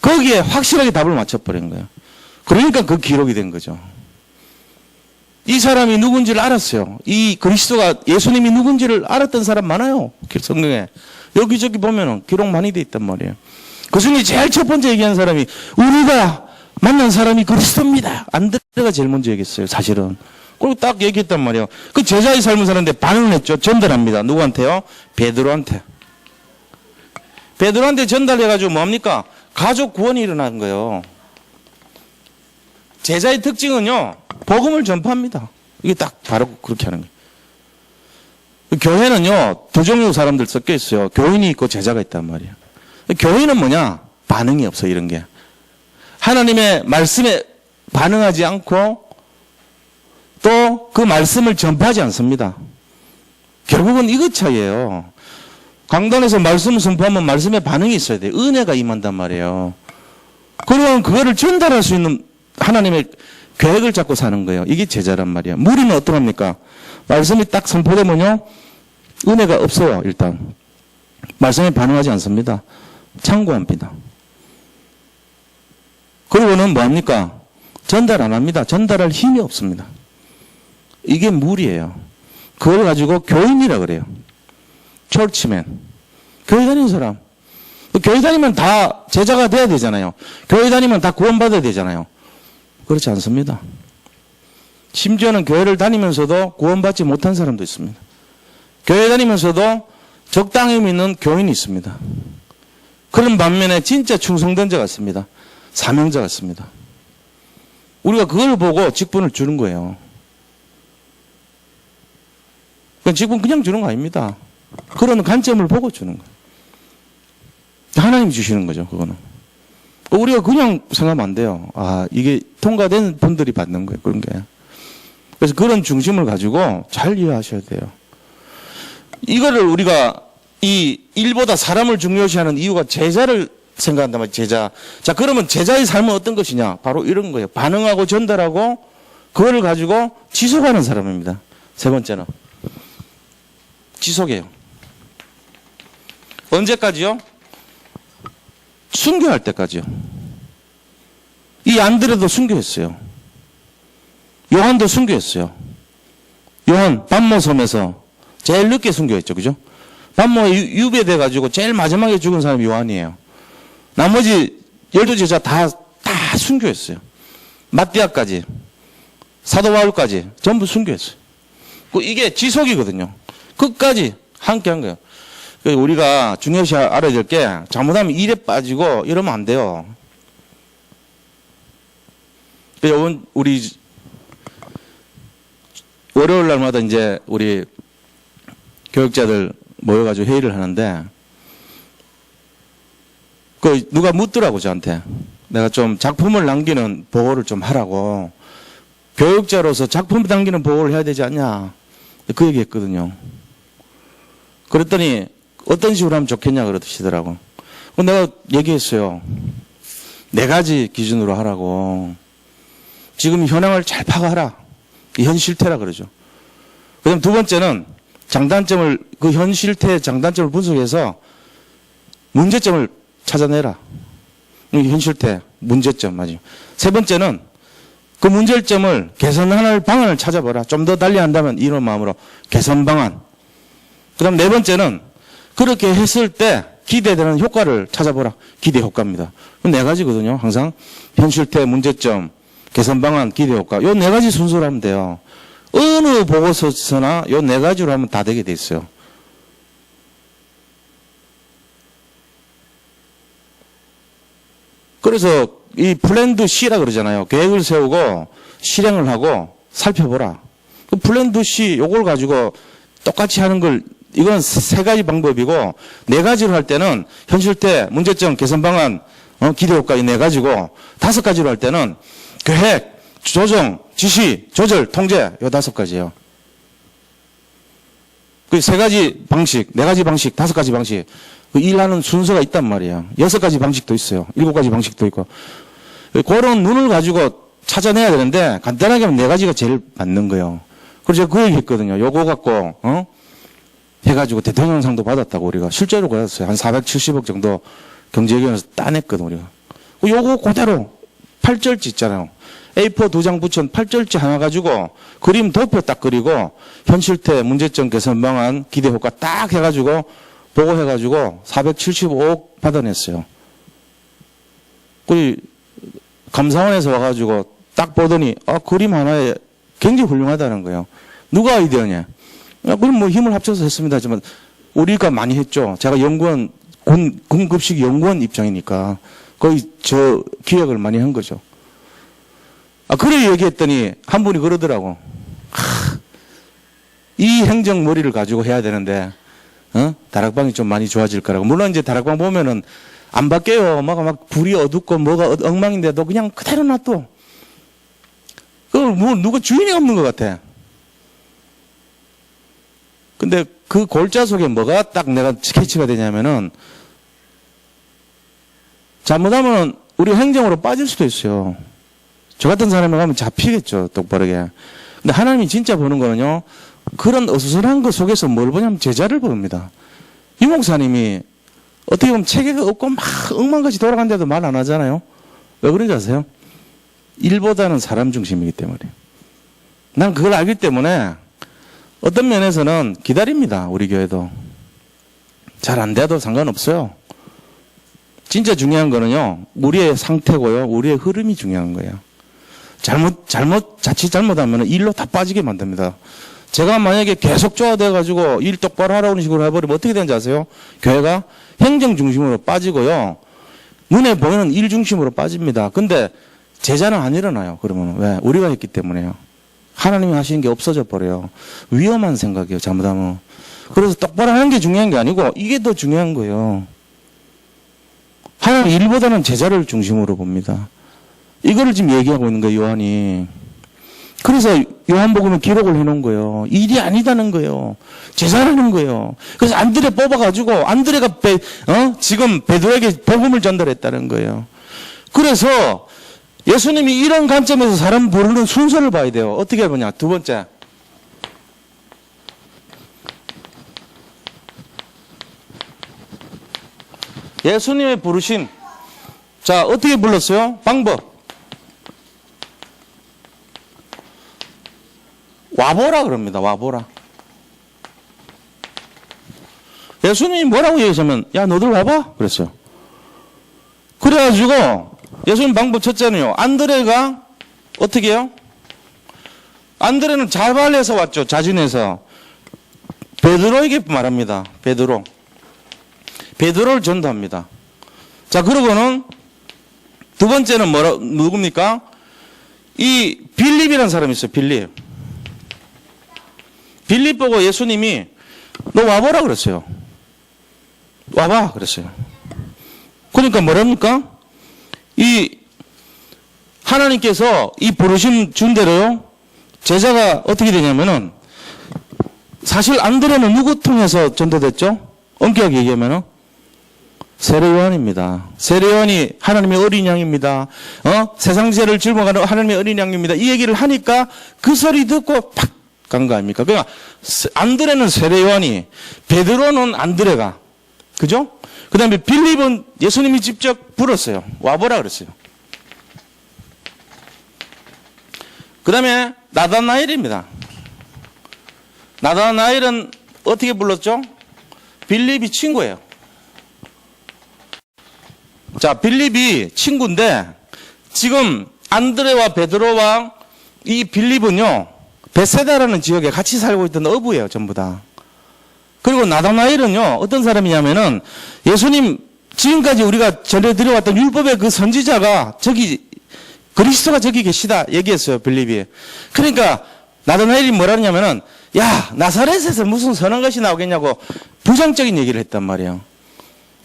거기에 확실하게 답을 맞춰버린 거예요. 그러니까 그 기록이 된 거죠. 이 사람이 누군지를 알았어요. 이 그리스도가 예수님이 누군지를 알았던 사람 많아요. 성경에. 여기저기 보면은 기록 많이 돼 있단 말이에요. 그 중에 제일 첫 번째 얘기한 사람이 우리가 만난 사람이 그리스도입니다. 안드레가 제일 먼저 얘기했어요. 사실은. 그리고 딱 얘기했단 말이에요. 그 제자의 삶을 사는데 반응을 했죠. 전달합니다. 누구한테요? 베드로한테. 베드로한테 전달해가지고 뭐합니까? 가족 구원이 일어난 거예요. 제자의 특징은요, 복음을 전파합니다. 이게 딱 바로 그렇게 하는 거예요. 교회는요, 두 종류 사람들 섞여 있어요. 교인이 있고 제자가 있단 말이에요. 교인은 뭐냐? 반응이 없어, 이런 게. 하나님의 말씀에 반응하지 않고 또 그 말씀을 전파하지 않습니다. 결국은 이것 차이예요. 강단에서 말씀을 선포하면 말씀에 반응이 있어야 돼요. 은혜가 임한단 말이에요. 그러면 그거를 전달할 수 있는 하나님의 계획을 잡고 사는 거예요. 이게 제자란 말이에요. 무리는 어떡합니까? 말씀이 딱 선포되면요, 은혜가 없어요. 일단 말씀에 반응하지 않습니다. 창구합니다. 그리고는 뭐합니까? 전달 안 합니다. 전달할 힘이 없습니다. 이게 무리예요. 그걸 가지고 교인이라 그래요. 철치맨. 교회 다니는 사람. 교회 다니면 다 제자가 돼야 되잖아요. 교회 다니면 다 구원받아야 되잖아요. 그렇지 않습니다. 심지어는 교회를 다니면서도 구원받지 못한 사람도 있습니다. 교회 다니면서도 적당히 믿는 교인이 있습니다. 그런 반면에 진짜 충성된 자가 있습니다. 사명자가 있습니다. 우리가 그걸 보고 직분을 주는 거예요. 직분 그냥 주는 거 아닙니다. 그런 관점을 보고 주는 거예요. 하나님이 주시는 거죠, 그거는. 우리가 그냥 생각하면 안 돼요. 아, 이게 통과된 분들이 받는 거예요, 그런 게. 그래서 그런 중심을 가지고 잘 이해하셔야 돼요. 이거를 우리가 이 일보다 사람을 중요시하는 이유가 제자를 생각한단 말이에요. 제자. 자, 그러면 제자의 삶은 어떤 것이냐? 바로 이런 거예요. 반응하고 전달하고 그걸 가지고 지속하는 사람입니다. 세 번째는 지속해요. 언제까지요? 순교할 때까지요. 이 안드레도 순교했어요. 요한도 순교했어요. 요한 반모섬에서 제일 늦게 순교했죠. 그죠? 반모에 유배돼 가지고 제일 마지막에 죽은 사람이 요한이에요. 나머지 12제자 다 순교했어요. 마띠아까지, 사도 바울까지 전부 순교했어요. 이게 지속이거든요. 끝까지 함께 한 거예요. 우리가 중요시 알아야 될 게 잘못하면 일에 빠지고 이러면 안 돼요. 우리 월요일 날마다 이제 우리 교육자들 모여가지고 회의를 하는데 누가 묻더라고 저한테. 내가 좀 작품을 남기는 보고를 좀 하라고. 교육자로서 작품을 남기는 보고를 해야 되지 않냐. 그 얘기 했거든요. 그랬더니 어떤 식으로 하면 좋겠냐 그러시더라고. 내가 얘기했어요. 4가지 기준으로 하라고. 지금 현황을 잘 파악하라. 현 실태라 그러죠. 그 다음 두 번째는 장단점을, 그 현 실태의 장단점을 분석해서 문제점을 찾아내라. 현 실태, 문제점, 맞아요. 세 번째는 그 문제점을 개선할 방안을 찾아보라. 좀 더 달리 한다면 이런 마음으로 개선 방안. 그 다음 네 번째는 그렇게 했을 때 기대되는 효과를 찾아보라. 기대 효과입니다. 4가지거든요. 항상 현 실태, 문제점, 개선 방안, 기대 효과. 요 4가지 순서로 하면 돼요. 어느 보고서나 요 4가지로 하면 다 되게 돼 있어요. 그래서 이 플랜드 C라 그러잖아요. 계획을 세우고 실행을 하고 살펴보라. 그 플랜드 C 요걸 가지고 똑같이 하는 걸 이건 3가지 방법이고 4가지로 할 때는 현 실태, 문제점, 개선 방안, 기대 효과 이 4가지고 5가지로 할 때는 계획, 조정, 지시, 조절, 통제 요 5가지예요. 그 3가지 방식, 4가지 방식, 5가지 방식 그 일하는 순서가 있단 말이에요. 6가지 방식도 있어요. 7가지 방식도 있고 그런 눈을 가지고 찾아내야 되는데 간단하게 하면 4가지가 제일 맞는 거예요. 그래서 제가 그 얘기 했거든요. 요거 갖고 해가지고 대통령상도 받았다고 우리가 실제로 받았어요. 한 470억 정도 경제기관에서 따냈거든 우리가. 요거 그대로 8절지 있잖아요. A4 2장 붙인 8절지 하나 가지고 그림 도표 딱 그리고 현 실태, 문제점, 개선 방안, 기대 효과 딱 해가지고 보고해가지고 475억 받아냈어요. 그 감사원에서 와가지고 딱 보더니 그림 하나에 굉장히 훌륭하다는 거예요. 누가 아이디어냐? 그럼 뭐 힘을 합쳐서 했습니다. 하지만 우리가 많이 했죠. 제가 연구원 군급식 연구원 입장이니까 거의 저 기획을 많이 한 거죠. 그래 얘기했더니 한 분이 그러더라고. 이 행정머리를 가지고 해야 되는데 다락방이 좀 많이 좋아질 거라고. 물론 이제 다락방 보면은 안 바뀌어요. 막 불이 어둡고 뭐가 엉망인데도 그냥 그대로 놔둬. 그걸 뭐 누가 주인이 없는 것 같아. 근데 그 골자 속에 뭐가 딱 내가 스케치가 되냐면은 잘못하면 우리 행정으로 빠질 수도 있어요. 저 같은 사람이 가면 잡히겠죠. 똑바르게. 근데 하나님이 진짜 보는 거는요. 그런 어수선한 것 속에서 뭘 보냐면 제자를 봅니다. 이 목사님이 어떻게 보면 체계가 없고 막 엉망같이 돌아간데도 말 안 하잖아요. 왜 그런지 아세요? 일보다는 사람 중심이기 때문에. 난 그걸 알기 때문에 어떤 면에서는 기다립니다. 우리 교회도. 잘 안 돼도 상관없어요. 진짜 중요한 거는요. 우리의 상태고요. 우리의 흐름이 중요한 거예요. 자칫 잘못하면 일로 다 빠지게 만듭니다. 제가 만약에 계속 조화돼가지고 일 똑바로 하라는 식으로 해버리면 어떻게 되는지 아세요? 교회가 행정 중심으로 빠지고요. 눈에 보이는 일 중심으로 빠집니다. 근데 제자는 안 일어나요. 그러면 왜? 우리가 했기 때문에요. 하나님이 하시는 게 없어져 버려요. 위험한 생각이에요. 잘못하면. 그래서 똑바로 하는 게 중요한 게 아니고 이게 더 중요한 거예요. 하나님 일보다는 제자를 중심으로 봅니다. 이거를 지금 얘기하고 있는 거예요. 요한이. 그래서 요한복음은 기록을 해놓은 거예요. 일이 아니다는 거예요. 제자라는 거예요. 그래서 안드레 뽑아가지고 안드레가 지금 베드로에게 복음을 전달했다는 거예요. 그래서 예수님이 이런 관점에서 사람 부르는 순서를 봐야 돼요. 어떻게 보냐. 두 번째. 예수님의 부르심. 자, 어떻게 불렀어요? 방법. 와보라 그럽니다. 와보라. 예수님이 뭐라고 얘기하시면 야 너들 와봐 그랬어요. 그래가지고 예수님 방법 첫째는요. 안드레가 어떻게 해요? 안드레는 자발해서 왔죠. 자진해서. 베드로에게 말합니다. 베드로를 전도합니다. 자, 그러고는 두 번째는 누굽니까? 이 빌립이라는 사람이 있어요. 빌립 보고 예수님이 너 와보라 그랬어요. 와봐 그랬어요. 그러니까 뭐랍니까? 이 하나님께서 이 부르심 준 대로요. 제자가 어떻게 되냐면은 사실 안드레는 누구 통해서 전도됐죠? 엄격하게 얘기하면은 세례 요한입니다. 세례 요한이 하나님의 어린 양입니다. 세상 죄를 짊어가는 하나님의 어린 양입니다. 이 얘기를 하니까 그 소리 듣고 팍 간 거 아닙니까? 그러니까 안드레는 세례 요한이, 베드로는 안드레가, 그죠? 그 다음에 빌립은 예수님이 직접 불렀어요. 와보라 그랬어요. 그 다음에 나다나엘입니다. 나다나엘은 어떻게 불렀죠? 빌립이 친구예요. 자, 빌립이 친구인데 지금 안드레와 베드로와 이 빌립은요 베세다라는 지역에 같이 살고 있던 어부예요. 전부 다. 그리고 나다나엘은요 어떤 사람이냐면은 예수님 지금까지 우리가 전해드려왔던 율법의 그 선지자가 저기 그리스도가 저기 계시다 얘기했어요. 빌립이. 그러니까 나다나엘이 뭐라냐면은 야 나사렛에서 무슨 선한 것이 나오겠냐고 부정적인 얘기를 했단 말이에요.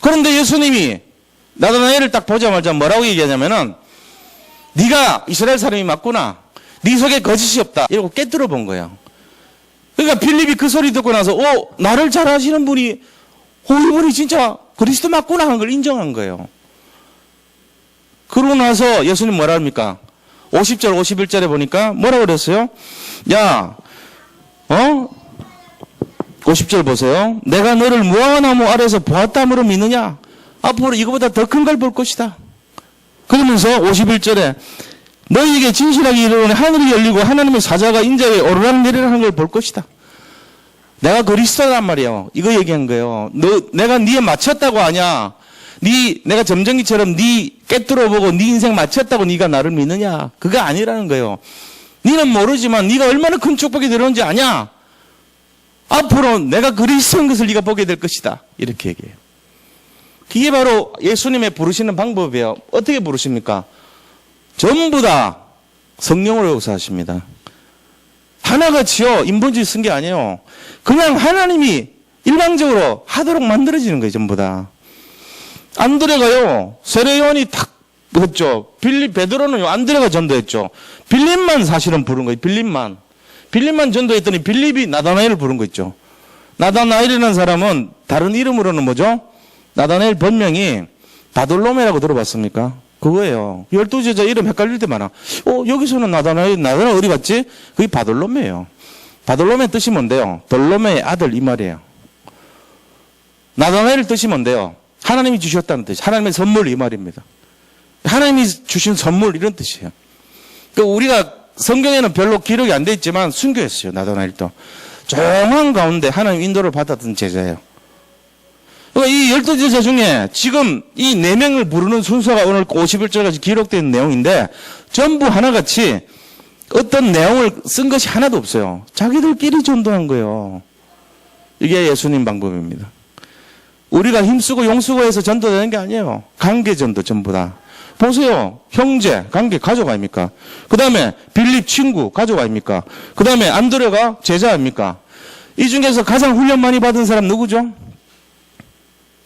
그런데 예수님이 나다나엘을 딱 보자마자 뭐라고 얘기하냐면은 네가 이스라엘 사람이 맞구나. 네 속에 거짓이 없다. 이러고 깨뜨려 본 거예요. 그러니까 빌립이 그 소리 듣고 나서 나를 잘 아시는 분이 이분이 진짜 그리스도 맞구나 하는 걸 인정한 거예요. 그러고 나서 예수님 뭐라 합니까? 50절 51절에 보니까 뭐라고 그랬어요? 야 50절 보세요. 내가 너를 무화과나무 아래서 보았다므로 믿느냐? 앞으로 이거보다 더 큰 걸 볼 것이다. 그러면서 51절에 너희에게 진실하게 이르노니 하늘이 열리고 하나님의 사자가 인자에 오르락내리락 하는 걸 볼 것이다. 내가 그리스도란 말이에요. 이거 얘기한 거예요. 내가 니에 맞췄다고 하냐? 내가 점쟁이처럼 니 깨뚫어보고 니 인생 맞췄다고 니가 나를 믿느냐? 그거 아니라는 거예요. 니는 모르지만 니가 얼마나 큰 축복이 들어온지 아냐? 앞으로 내가 그리스도인 것을 네가 보게 될 것이다. 이렇게 얘기해요. 이게 바로 예수님의 부르시는 방법이에요. 어떻게 부르십니까? 전부 다 성령으로 역사하십니다. 하나같이요 인본주의 쓴 게 아니에요. 그냥 하나님이 일방적으로 하도록 만들어지는 거예요. 전부 다. 안드레가요 세례 요한이 탁 했죠. 베드로는 안드레가 전도했죠. 빌립만 사실은 부른 거예요. 빌립만 전도했더니 빌립이 나다나엘을 부른 거 있죠. 나다나엘이라는 사람은 다른 이름으로는 뭐죠? 나다나엘 본명이 바돌로메라고 들어봤습니까? 그거예요. 12제자 이름 헷갈릴 때 많아. 여기서는 나다나엘 어디 갔지? 그게 바돌로메예요. 바돌로메 뜻이 뭔데요? 돌로메의 아들 이 말이에요. 나다나엘 뜻이 뭔데요? 하나님이 주셨다는 뜻이, 하나님의 선물 이 말입니다. 하나님이 주신 선물 이런 뜻이에요. 그러니까 우리가 성경에는 별로 기록이 안 돼 있지만 순교했어요. 나다나엘도. 조용한 가운데 하나님 인도를 받았던 제자예요. 그러니까 이 12제자 중에 지금 이 4명을 부르는 순서가 오늘 51절까지 기록된 내용인데 전부 하나같이 어떤 내용을 쓴 것이 하나도 없어요. 자기들끼리 전도한 거예요. 이게 예수님 방법입니다. 우리가 힘쓰고 용쓰고 해서 전도되는 게 아니에요. 관계 전도 전부 다. 보세요. 형제, 관계, 가족 아닙니까? 그 다음에 빌립 친구, 가족 아닙니까? 그 다음에 안드레가 제자 아닙니까? 이 중에서 가장 훈련 많이 받은 사람 누구죠?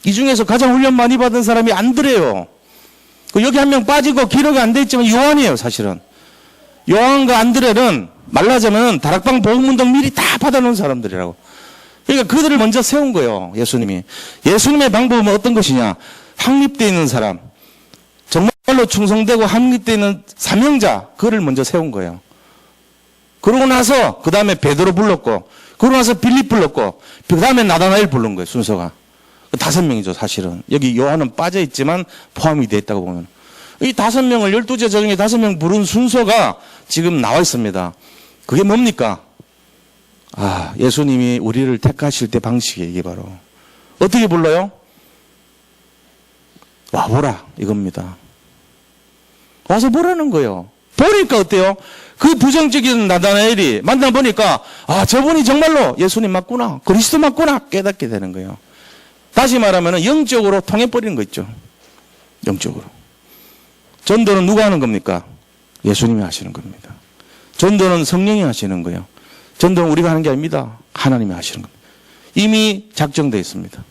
이 중에서 가장 훈련 많이 받은 사람이 안드레예요. 여기 한 명 빠지고 기록이 안 돼 있지만 요한이에요, 사실은. 요한과 안드레는 말하자면 다락방 복음운동 미리 다 받아놓은 사람들이라고. 그러니까 그들을 먼저 세운 거예요. 예수님이. 예수님의 방법은 어떤 것이냐. 확립되어 있는 사람, 정말로 충성되고 확립되어 있는 사명자, 그를 먼저 세운 거예요. 그러고 나서 그 다음에 베드로 불렀고, 그러고 나서 빌립 불렀고, 그 다음에 나다나엘 부른 거예요. 순서가. 5명이죠 사실은. 여기 요한은 빠져있지만 포함이 되어 있다고 보면. 이 5명을 12제자 중에 5명 부른 순서가 지금 나와 있습니다. 그게 뭡니까? 예수님이 우리를 택하실 때 방식이에요. 이게 바로. 어떻게 불러요? 와보라 이겁니다. 와서 보라는 거예요. 보니까 어때요? 그 부정적인 나다나엘이 만나보니까 저분이 정말로 예수님 맞구나, 그리스도 맞구나 깨닫게 되는 거예요. 다시 말하면 영적으로 통해버리는 거 있죠. 영적으로. 전도는 누가 하는 겁니까? 예수님이 하시는 겁니다. 전도는 성령이 하시는 거예요. 전도는 우리가 하는 게 아닙니다. 하나님이 하시는 겁니다. 이미 작정되어 있습니다.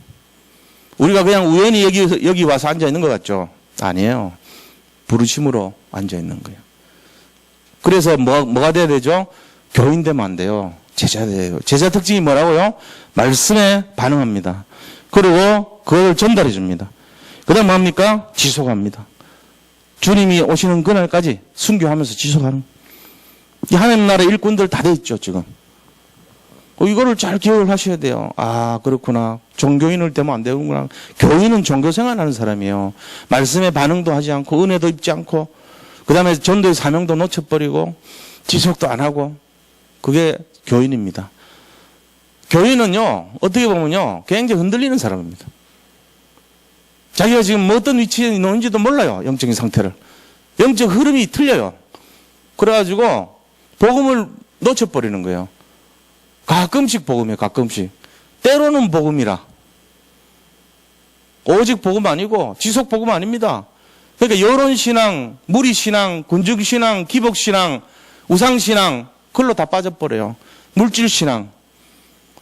우리가 그냥 우연히 여기 와서 앉아있는 것 같죠? 아니에요. 부르심으로 앉아있는 거예요. 그래서 뭐가 돼야 되죠? 교인 되면 안 돼요. 제자 돼요. 제자 특징이 뭐라고요? 말씀에 반응합니다. 그리고 그걸 전달해 줍니다. 그 다음 뭡니까? 지속합니다. 주님이 오시는 그날까지 순교하면서 지속하는. 이 하나님 나라 일꾼들 다 돼 있죠, 지금. 이거를 잘 기억을 하셔야 돼요. 그렇구나. 종교인을 되면 안 되는구나. 교인은 종교 생활하는 사람이에요. 말씀에 반응도 하지 않고, 은혜도 입지 않고, 그 다음에 전도의 사명도 놓쳐버리고, 지속도 안 하고, 그게 교인입니다. 교인은요, 어떻게 보면요, 굉장히 흔들리는 사람입니다. 자기가 지금 뭐 어떤 위치에 있는지도 몰라요, 영적인 상태를. 영적 흐름이 틀려요. 그래가지고, 복음을 놓쳐버리는 거예요. 가끔씩 복음이에요, 가끔씩. 때로는 복음이라. 오직 복음 아니고, 지속 복음 아닙니다. 그러니까 여론신앙, 무리신앙, 군중신앙, 기복신앙, 우상신앙, 그걸로 다 빠져버려요. 물질신앙.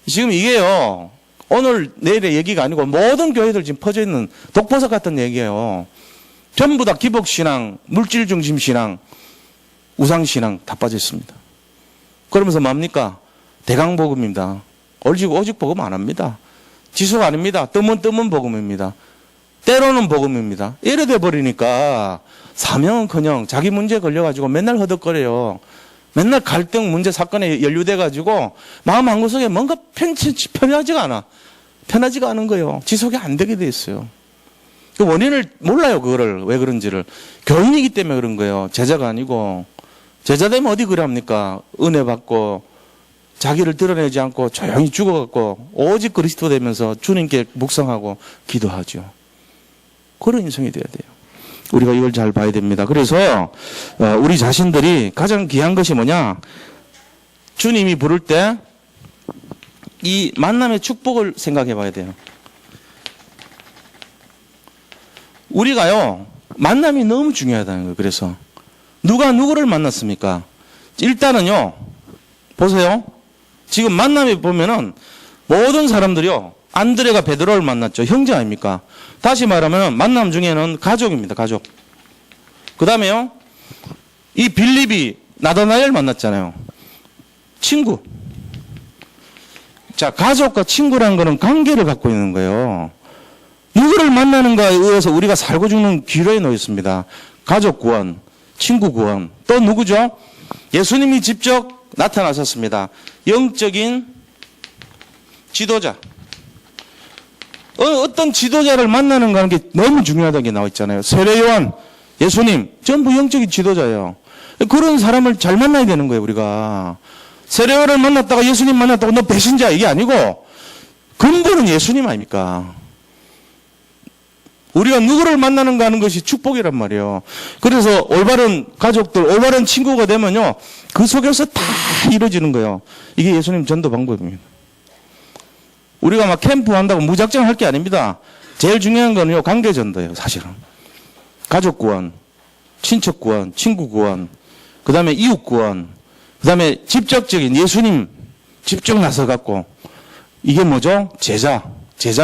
지금 이게요, 오늘 내일의 얘기가 아니고 모든 교회들 지금 퍼져 있는 독버섯 같은 얘기예요. 전부 다 기복신앙, 물질중심신앙, 우상신앙 다 빠져 있습니다. 그러면서 뭡니까? 대강복음입니다. 오직 복음 안 합니다. 지속 아닙니다. 뜨문 복음입니다. 때로는 복음입니다. 이래 돼 버리니까 사명은커녕 자기 문제에 걸려가지고 맨날 허덕거려요. 맨날 갈등, 문제, 사건에 연루돼가지고 마음 한구석에 뭔가 편하지가 않아. 편하지가 않은 거예요. 지속이 안 되게 돼 있어요. 그 원인을 몰라요. 그거를 왜 그런지를. 교인이기 때문에 그런 거예요. 제자가 아니고. 제자 되면 어디 그럽니까? 은혜 받고 자기를 드러내지 않고 조용히 죽어갖고 오직 그리스도 되면서 주님께 묵상하고 기도하죠. 그런 인생이 돼야 돼요. 우리가 이걸 잘 봐야 됩니다. 그래서 우리 자신들이 가장 귀한 것이 뭐냐? 주님이 부를 때 이 만남의 축복을 생각해 봐야 돼요. 우리가요, 만남이 너무 중요하다는 거예요. 그래서 누가 누구를 만났습니까? 일단은요, 보세요. 지금 만남에 보면은 모든 사람들이요, 안드레가 베드로를 만났죠. 형제 아닙니까? 다시 말하면 만남 중에는 가족입니다. 가족. 그 다음에요, 이 빌립이 나다나엘 만났잖아요. 친구. 자, 가족과 친구라는 거는 관계를 갖고 있는 거예요. 누구를 만나는가에 의해서 우리가 살고 죽는 기로에 놓여 있습니다. 가족 구원, 친구 구원. 또 누구죠? 예수님이 직접 나타나셨습니다. 영적인 지도자. 어떤 지도자를 만나는가 하는 게 너무 중요하다는 게 나와 있잖아요. 세례 요한, 예수님, 전부 영적인 지도자예요. 그런 사람을 잘 만나야 되는 거예요, 우리가. 세례 요한을 만났다가 예수님 만났다고 너 배신자 이게 아니고 근본은 예수님 아닙니까? 우리가 누구를 만나는가 하는 것이 축복이란 말이에요. 그래서 올바른 가족들, 올바른 친구가 되면요, 그 속에서 다 이루어지는 거예요. 이게 예수님 전도 방법입니다. 우리가 막 캠프 한다고 무작정 할 게 아닙니다. 제일 중요한 거는요, 관계 전도예요, 사실은. 가족 구원, 친척 구원, 친구 구원, 그 다음에 이웃 구원, 그 다음에 직접적인 예수님 직접 나서갖고, 이게 뭐죠? 제자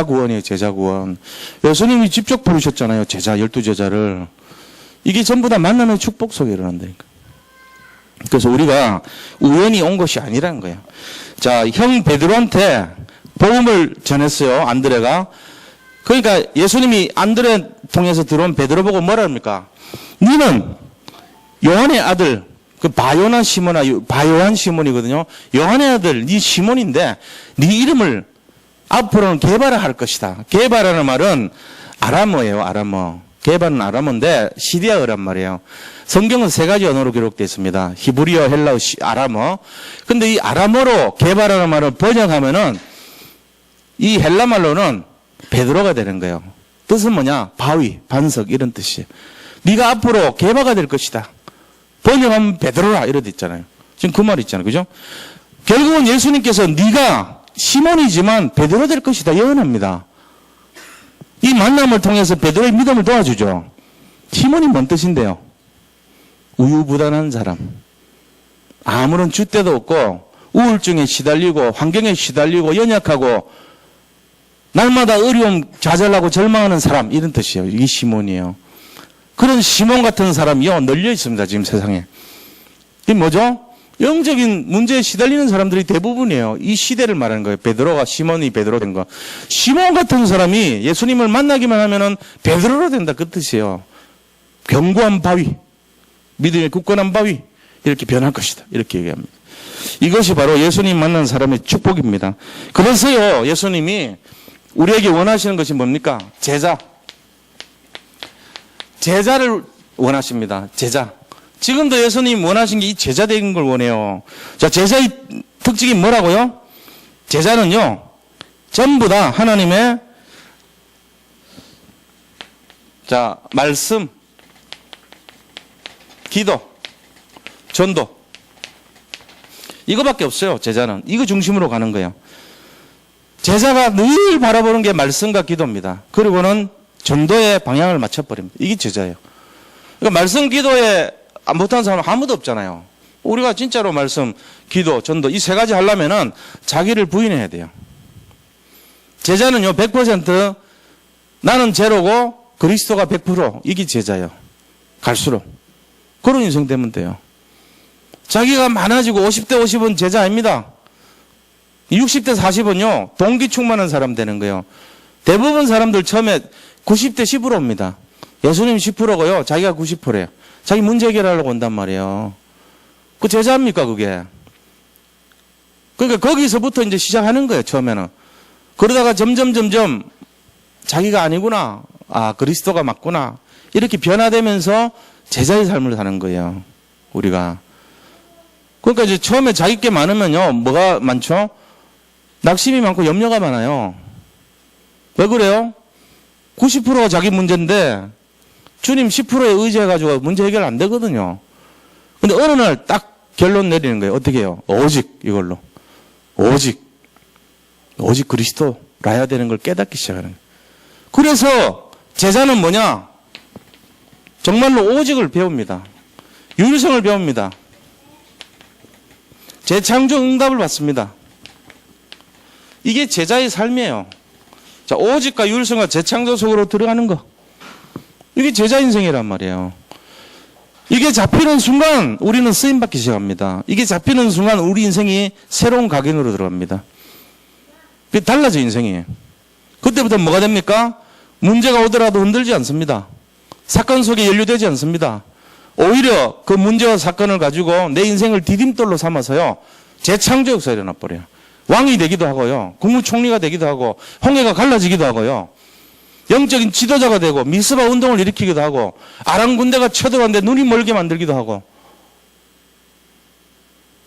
구원이에요, 제자 구원. 예수님이 직접 부르셨잖아요, 제자, 12제자를. 이게 전부 다 만남의 축복 속에 일어난다니까. 그래서 우리가 우연히 온 것이 아니라는 거예요. 자, 형 베드로한테 복음을 전했어요. 안드레가. 그러니까 예수님이 안드레 통해서 들어온 베드로 보고 뭐라 합니까? 너는 요한의 아들, 그 바요한 시몬이거든요. 요한의 아들, 네 시몬인데 네 이름을 앞으로는 게바라 할 것이다. 게바라는 말은 아람어예요. 아람어. 게바는 아람어인데 시리아어란 말이에요. 성경은 세 가지 언어로 기록되어 있습니다. 히브리어, 헬라어, 아람어. 근데 이 아람어로 게바라는 말을 번역하면은 이 헬라 말로는 베드로가 되는 거예요. 뜻은 뭐냐? 바위, 반석 이런 뜻이에요. 네가 앞으로 게바가 될 것이다. 번역하면 베드로라 이렇게 있잖아요. 지금 그 말 있잖아요. 그죠? 결국은 예수님께서 네가 시몬이지만 베드로 될 것이다 예언합니다. 이 만남을 통해서 베드로의 믿음을 도와주죠. 시몬이 뭔 뜻인데요? 우유부단한 사람. 아무런 줏대도 없고 우울증에 시달리고 환경에 시달리고 연약하고 날마다 어려움 좌절하고 절망하는 사람 이런 뜻이에요. 이게 시몬이에요. 그런 시몬 같은 사람이요 널려 있습니다. 지금 세상에. 이게 뭐죠? 영적인 문제에 시달리는 사람들이 대부분이에요. 이 시대를 말하는 거예요. 베드로가 시몬이 베드로 된 거. 시몬 같은 사람이 예수님을 만나기만 하면은 베드로로 된다 그 뜻이에요. 견고한 바위, 믿음의 굳건한 바위 이렇게 변할 것이다. 이렇게 얘기합니다. 이것이 바로 예수님 만난 사람의 축복입니다. 그래서요 예수님이 우리에게 원하시는 것이 뭡니까? 제자. 제자를 원하십니다. 제자. 지금도 예수님 원하신 게 이 제자 되는 걸 원해요. 자, 제자의 특징이 뭐라고요? 제자는요, 전부 다 하나님의, 자, 말씀, 기도, 전도. 이거밖에 없어요, 제자는. 이거 중심으로 가는 거예요. 제자가 늘 바라보는 게 말씀과 기도입니다. 그리고는 전도의 방향을 맞춰버립니다. 이게 제자예요. 그러니까 말씀, 기도에 못하는 사람은 아무도 없잖아요. 우리가 진짜로 말씀, 기도, 전도 이 세 가지 하려면은 자기를 부인해야 돼요. 제자는요 100% 나는 제로고 그리스도가 100% 이게 제자예요. 갈수록 그런 인생 되면 돼요. 자기가 많아지고 50대 50은 제자 아닙니다. 60대 40은요 동기 충만한 사람 되는 거예요. 대부분 사람들 처음에 90대 10으로 옵니다. 예수님 10%고요 자기가 90%예요. 자기 문제 해결하려고 온단 말이에요. 그 제자입니까 그게? 그러니까 거기서부터 이제 시작하는 거예요 처음에는. 그러다가 점점 자기가 아니구나, 아 그리스도가 맞구나 이렇게 변화되면서 제자의 삶을 사는 거예요 우리가. 그러니까 이제 처음에 자기 게 많으면요 뭐가 많죠? 낙심이 많고 염려가 많아요. 왜 그래요? 90%가 자기 문제인데 주님 10%에 의지해가지고 문제 해결 안 되거든요. 근데 어느 날 딱 결론 내리는 거예요. 어떻게 해요? 오직 이걸로. 오직 그리스도라야 되는 걸 깨닫기 시작하는 거예요. 그래서 제자는 뭐냐? 정말로 오직을 배웁니다. 율성을 배웁니다. 재창조 응답을 받습니다. 이게 제자의 삶이에요. 자, 오직과 율성과 재창조 속으로 들어가는 거. 이게 제자 인생이란 말이에요. 이게 잡히는 순간 우리는 쓰임받기 시작합니다. 이게 잡히는 순간 우리 인생이 새로운 각인으로 들어갑니다. 그게 달라져 인생이. 그때부터 뭐가 됩니까? 문제가 오더라도 흔들지 않습니다. 사건 속에 연루되지 않습니다. 오히려 그 문제와 사건을 가지고 내 인생을 디딤돌로 삼아서요 재창조 역사가 일어나 버려요. 왕이 되기도 하고요. 국무총리가 되기도 하고 홍해가 갈라지기도 하고요. 영적인 지도자가 되고 미스바 운동을 일으키기도 하고 아람 군대가 쳐들어왔는데 눈이 멀게 만들기도 하고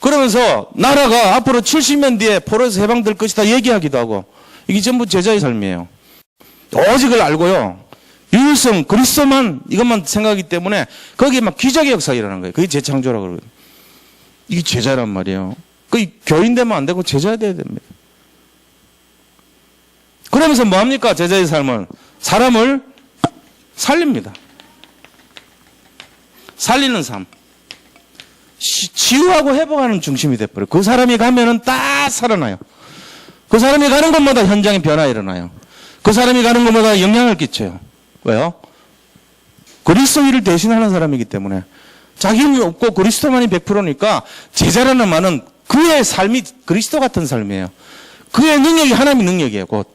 그러면서 나라가 앞으로 70년 뒤에 포로에서 해방될 것이다 얘기하기도 하고 이게 전부 제자의 삶이에요. 오직을 알고요. 율성, 그리스도만 이것만 생각하기 때문에 거기에 막 기적의 역사가 일어나는 거예요. 그게 재창조라고 그러거든요. 이게 제자란 말이에요. 그 교인 되면 안 되고 제자 돼야 됩니다. 그러면서 뭐합니까? 제자의 삶은 사람을 살립니다. 살리는 삶. 치유하고 회복하는 중심이 돼버려요. 그 사람이 가면은 딱 살아나요. 그 사람이 가는 곳마다 현장에 변화 일어나요. 그 사람이 가는 곳마다 영향을 끼쳐요. 왜요? 그리스도 일을 대신하는 사람이기 때문에 자기 힘이 없고 그리스도만이 100%니까 제자라는 말은 그의 삶이 그리스도 같은 삶이에요. 그의 능력이 하나님의 능력이에요, 곧.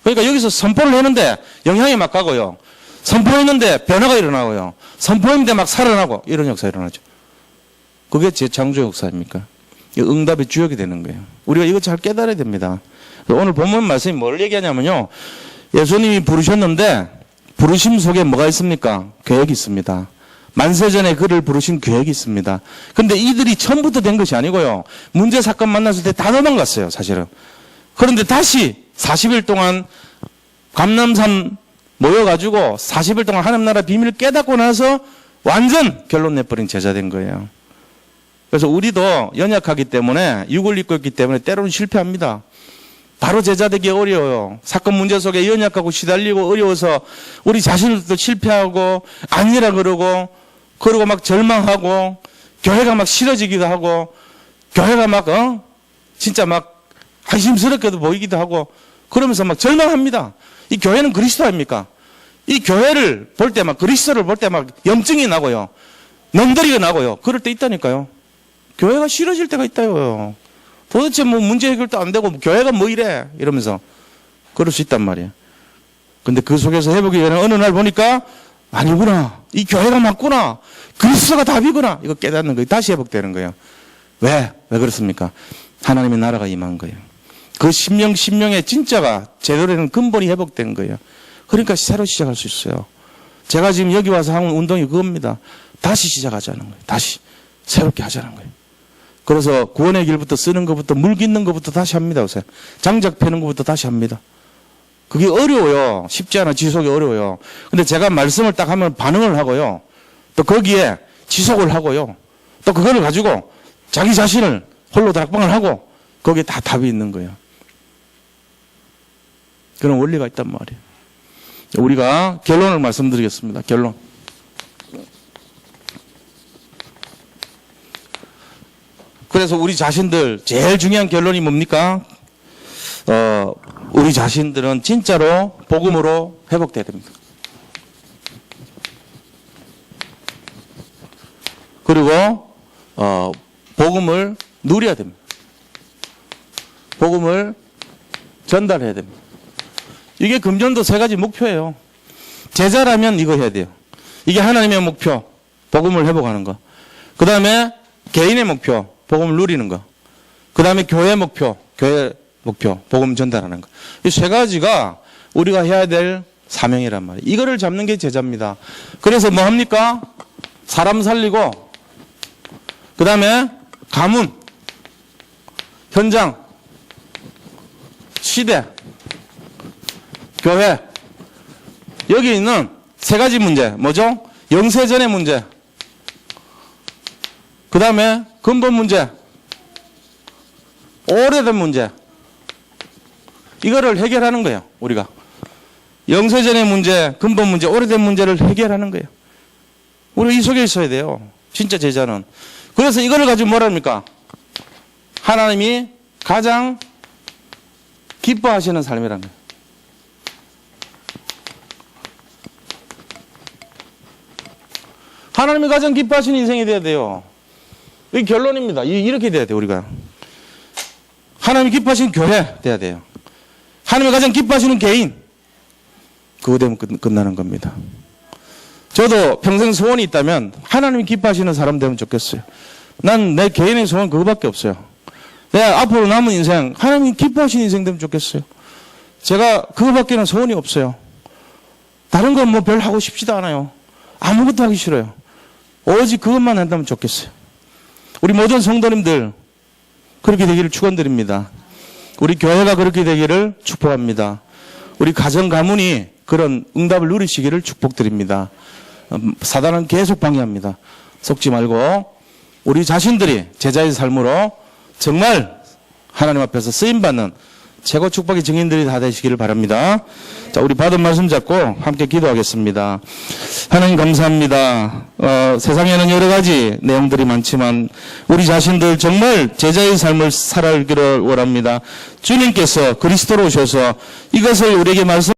그러니까 여기서 선포를 했는데 영향이 막 가고요. 선포했는데 변화가 일어나고요. 선포했는데 막 살아나고 이런 역사가 일어나죠. 그게 재창조 역사입니까? 응답의 주역이 되는 거예요. 우리가 이거 잘 깨달아야 됩니다. 오늘 본문 말씀이 뭘 얘기하냐면요. 예수님이 부르셨는데 부르심 속에 뭐가 있습니까? 계획이 있습니다. 만세전에 그를 부르신 계획이 있습니다. 근데 이들이 처음부터 된 것이 아니고요. 문제 사건 만났을 때 다 도망갔어요, 사실은. 그런데 다시 40일 동안 감람산 모여가지고 40일 동안 하나님 나라 비밀을 깨닫고 나서 완전 결론 내버린 제자 된 거예요. 그래서 우리도 연약하기 때문에 육을 입고 있기 때문에 때로는 실패합니다. 바로 제자 되기 어려워요. 사건 문제 속에 연약하고 시달리고 어려워서 우리 자신들도 실패하고 아니라 그러고 막 절망하고 교회가 막 싫어지기도 하고 교회가 막 진짜 막 한심스럽게도 보이기도 하고 그러면서 막 절망합니다. 이 교회는 그리스도 아닙니까? 이 교회를 볼 때 막 그리스도를 볼 때 막 염증이 나고요. 놈들이가 나고요. 그럴 때 있다니까요. 교회가 싫어질 때가 있다요. 도대체 뭐 문제 해결도 안 되고 교회가 뭐 이래 이러면서 그럴 수 있단 말이에요. 근데 그 속에서 회복이 되는 어느 날 보니까 아니구나. 이 교회가 맞구나. 그리스도가 답이구나. 이거 깨닫는 거예요. 다시 회복되는 거예요. 왜 그렇습니까? 하나님의 나라가 임한 거예요. 그 심령의 진짜가 제대로 된 근본이 회복된 거예요. 그러니까 새로 시작할 수 있어요. 제가 지금 여기 와서 하는 운동이 그겁니다. 다시 시작하자는 거예요. 다시 새롭게 하자는 거예요. 그래서 구원의 길부터 쓰는 것부터 물 깃는 것부터 다시 합니다. 요새 장작 패는 것부터 다시 합니다. 그게 어려워요. 쉽지 않아. 지속이 어려워요. 근데 제가 말씀을 딱 하면 반응을 하고요. 또 거기에 지속을 하고요. 또 그거를 가지고 자기 자신을 홀로 다락방을 하고 거기에 다 답이 있는 거예요. 그런 원리가 있단 말이에요. 우리가 결론을 말씀드리겠습니다. 결론. 그래서 우리 자신들 제일 중요한 결론이 뭡니까? 우리 자신들은 진짜로 복음으로 회복돼야 됩니다. 그리고 복음을 누려야 됩니다. 복음을 전달해야 됩니다. 이게 금전도 세 가지 목표예요. 제자라면 이거 해야 돼요. 이게 하나님의 목표, 복음을 회복하는 거. 그 다음에 개인의 목표, 복음을 누리는 거. 그 다음에 교회 목표, 복음 전달하는 거. 이 세 가지가 우리가 해야 될 사명이란 말이에요. 이거를 잡는 게 제자입니다. 그래서 뭐 합니까? 사람 살리고, 그 다음에 가문, 현장, 시대, 교회. 여기 있는 세 가지 문제. 뭐죠? 영세전의 문제. 그 다음에 근본 문제. 오래된 문제. 이거를 해결하는 거예요. 우리가. 영세전의 문제, 근본 문제, 오래된 문제를 해결하는 거예요. 우리가 이 속에 있어야 돼요. 진짜 제자는. 그래서 이거를 가지고 뭐랍니까? 하나님이 가장 기뻐하시는 삶이라는 거예요. 하나님이 가장 기뻐하시는 인생이 돼야 돼요. 이게 결론입니다. 이렇게 돼야 돼요, 우리가. 하나님이 기뻐하시는 교회 돼야 돼요. 하나님이 가장 기뻐하시는 개인. 그거 되면 끝나는 겁니다. 저도 평생 소원이 있다면 하나님이 기뻐하시는 사람 되면 좋겠어요. 난 내 개인의 소원 그거밖에 없어요. 내가 앞으로 남은 인생 하나님이 기뻐하시는 인생 되면 좋겠어요. 제가 그거밖에는 소원이 없어요. 다른 건 뭐 별 하고 싶지도 않아요. 아무것도 하기 싫어요. 오직 그것만 한다면 좋겠어요. 우리 모든 성도님들 그렇게 되기를 축원드립니다. 우리 교회가 그렇게 되기를 축복합니다. 우리 가정 가문이 그런 응답을 누리시기를 축복드립니다. 사단은 계속 방해합니다. 속지 말고 우리 자신들이 제자의 삶으로 정말 하나님 앞에서 쓰임받는 최고 축복의 증인들이 다 되시기를 바랍니다. 자, 우리 받은 말씀 잡고 함께 기도하겠습니다. 하나님 감사합니다. 세상에는 여러 가지 내용들이 많지만 우리 자신들 정말 제자의 삶을 살아가기를 원합니다. 주님께서 그리스도로 오셔서 이것을 우리에게 말씀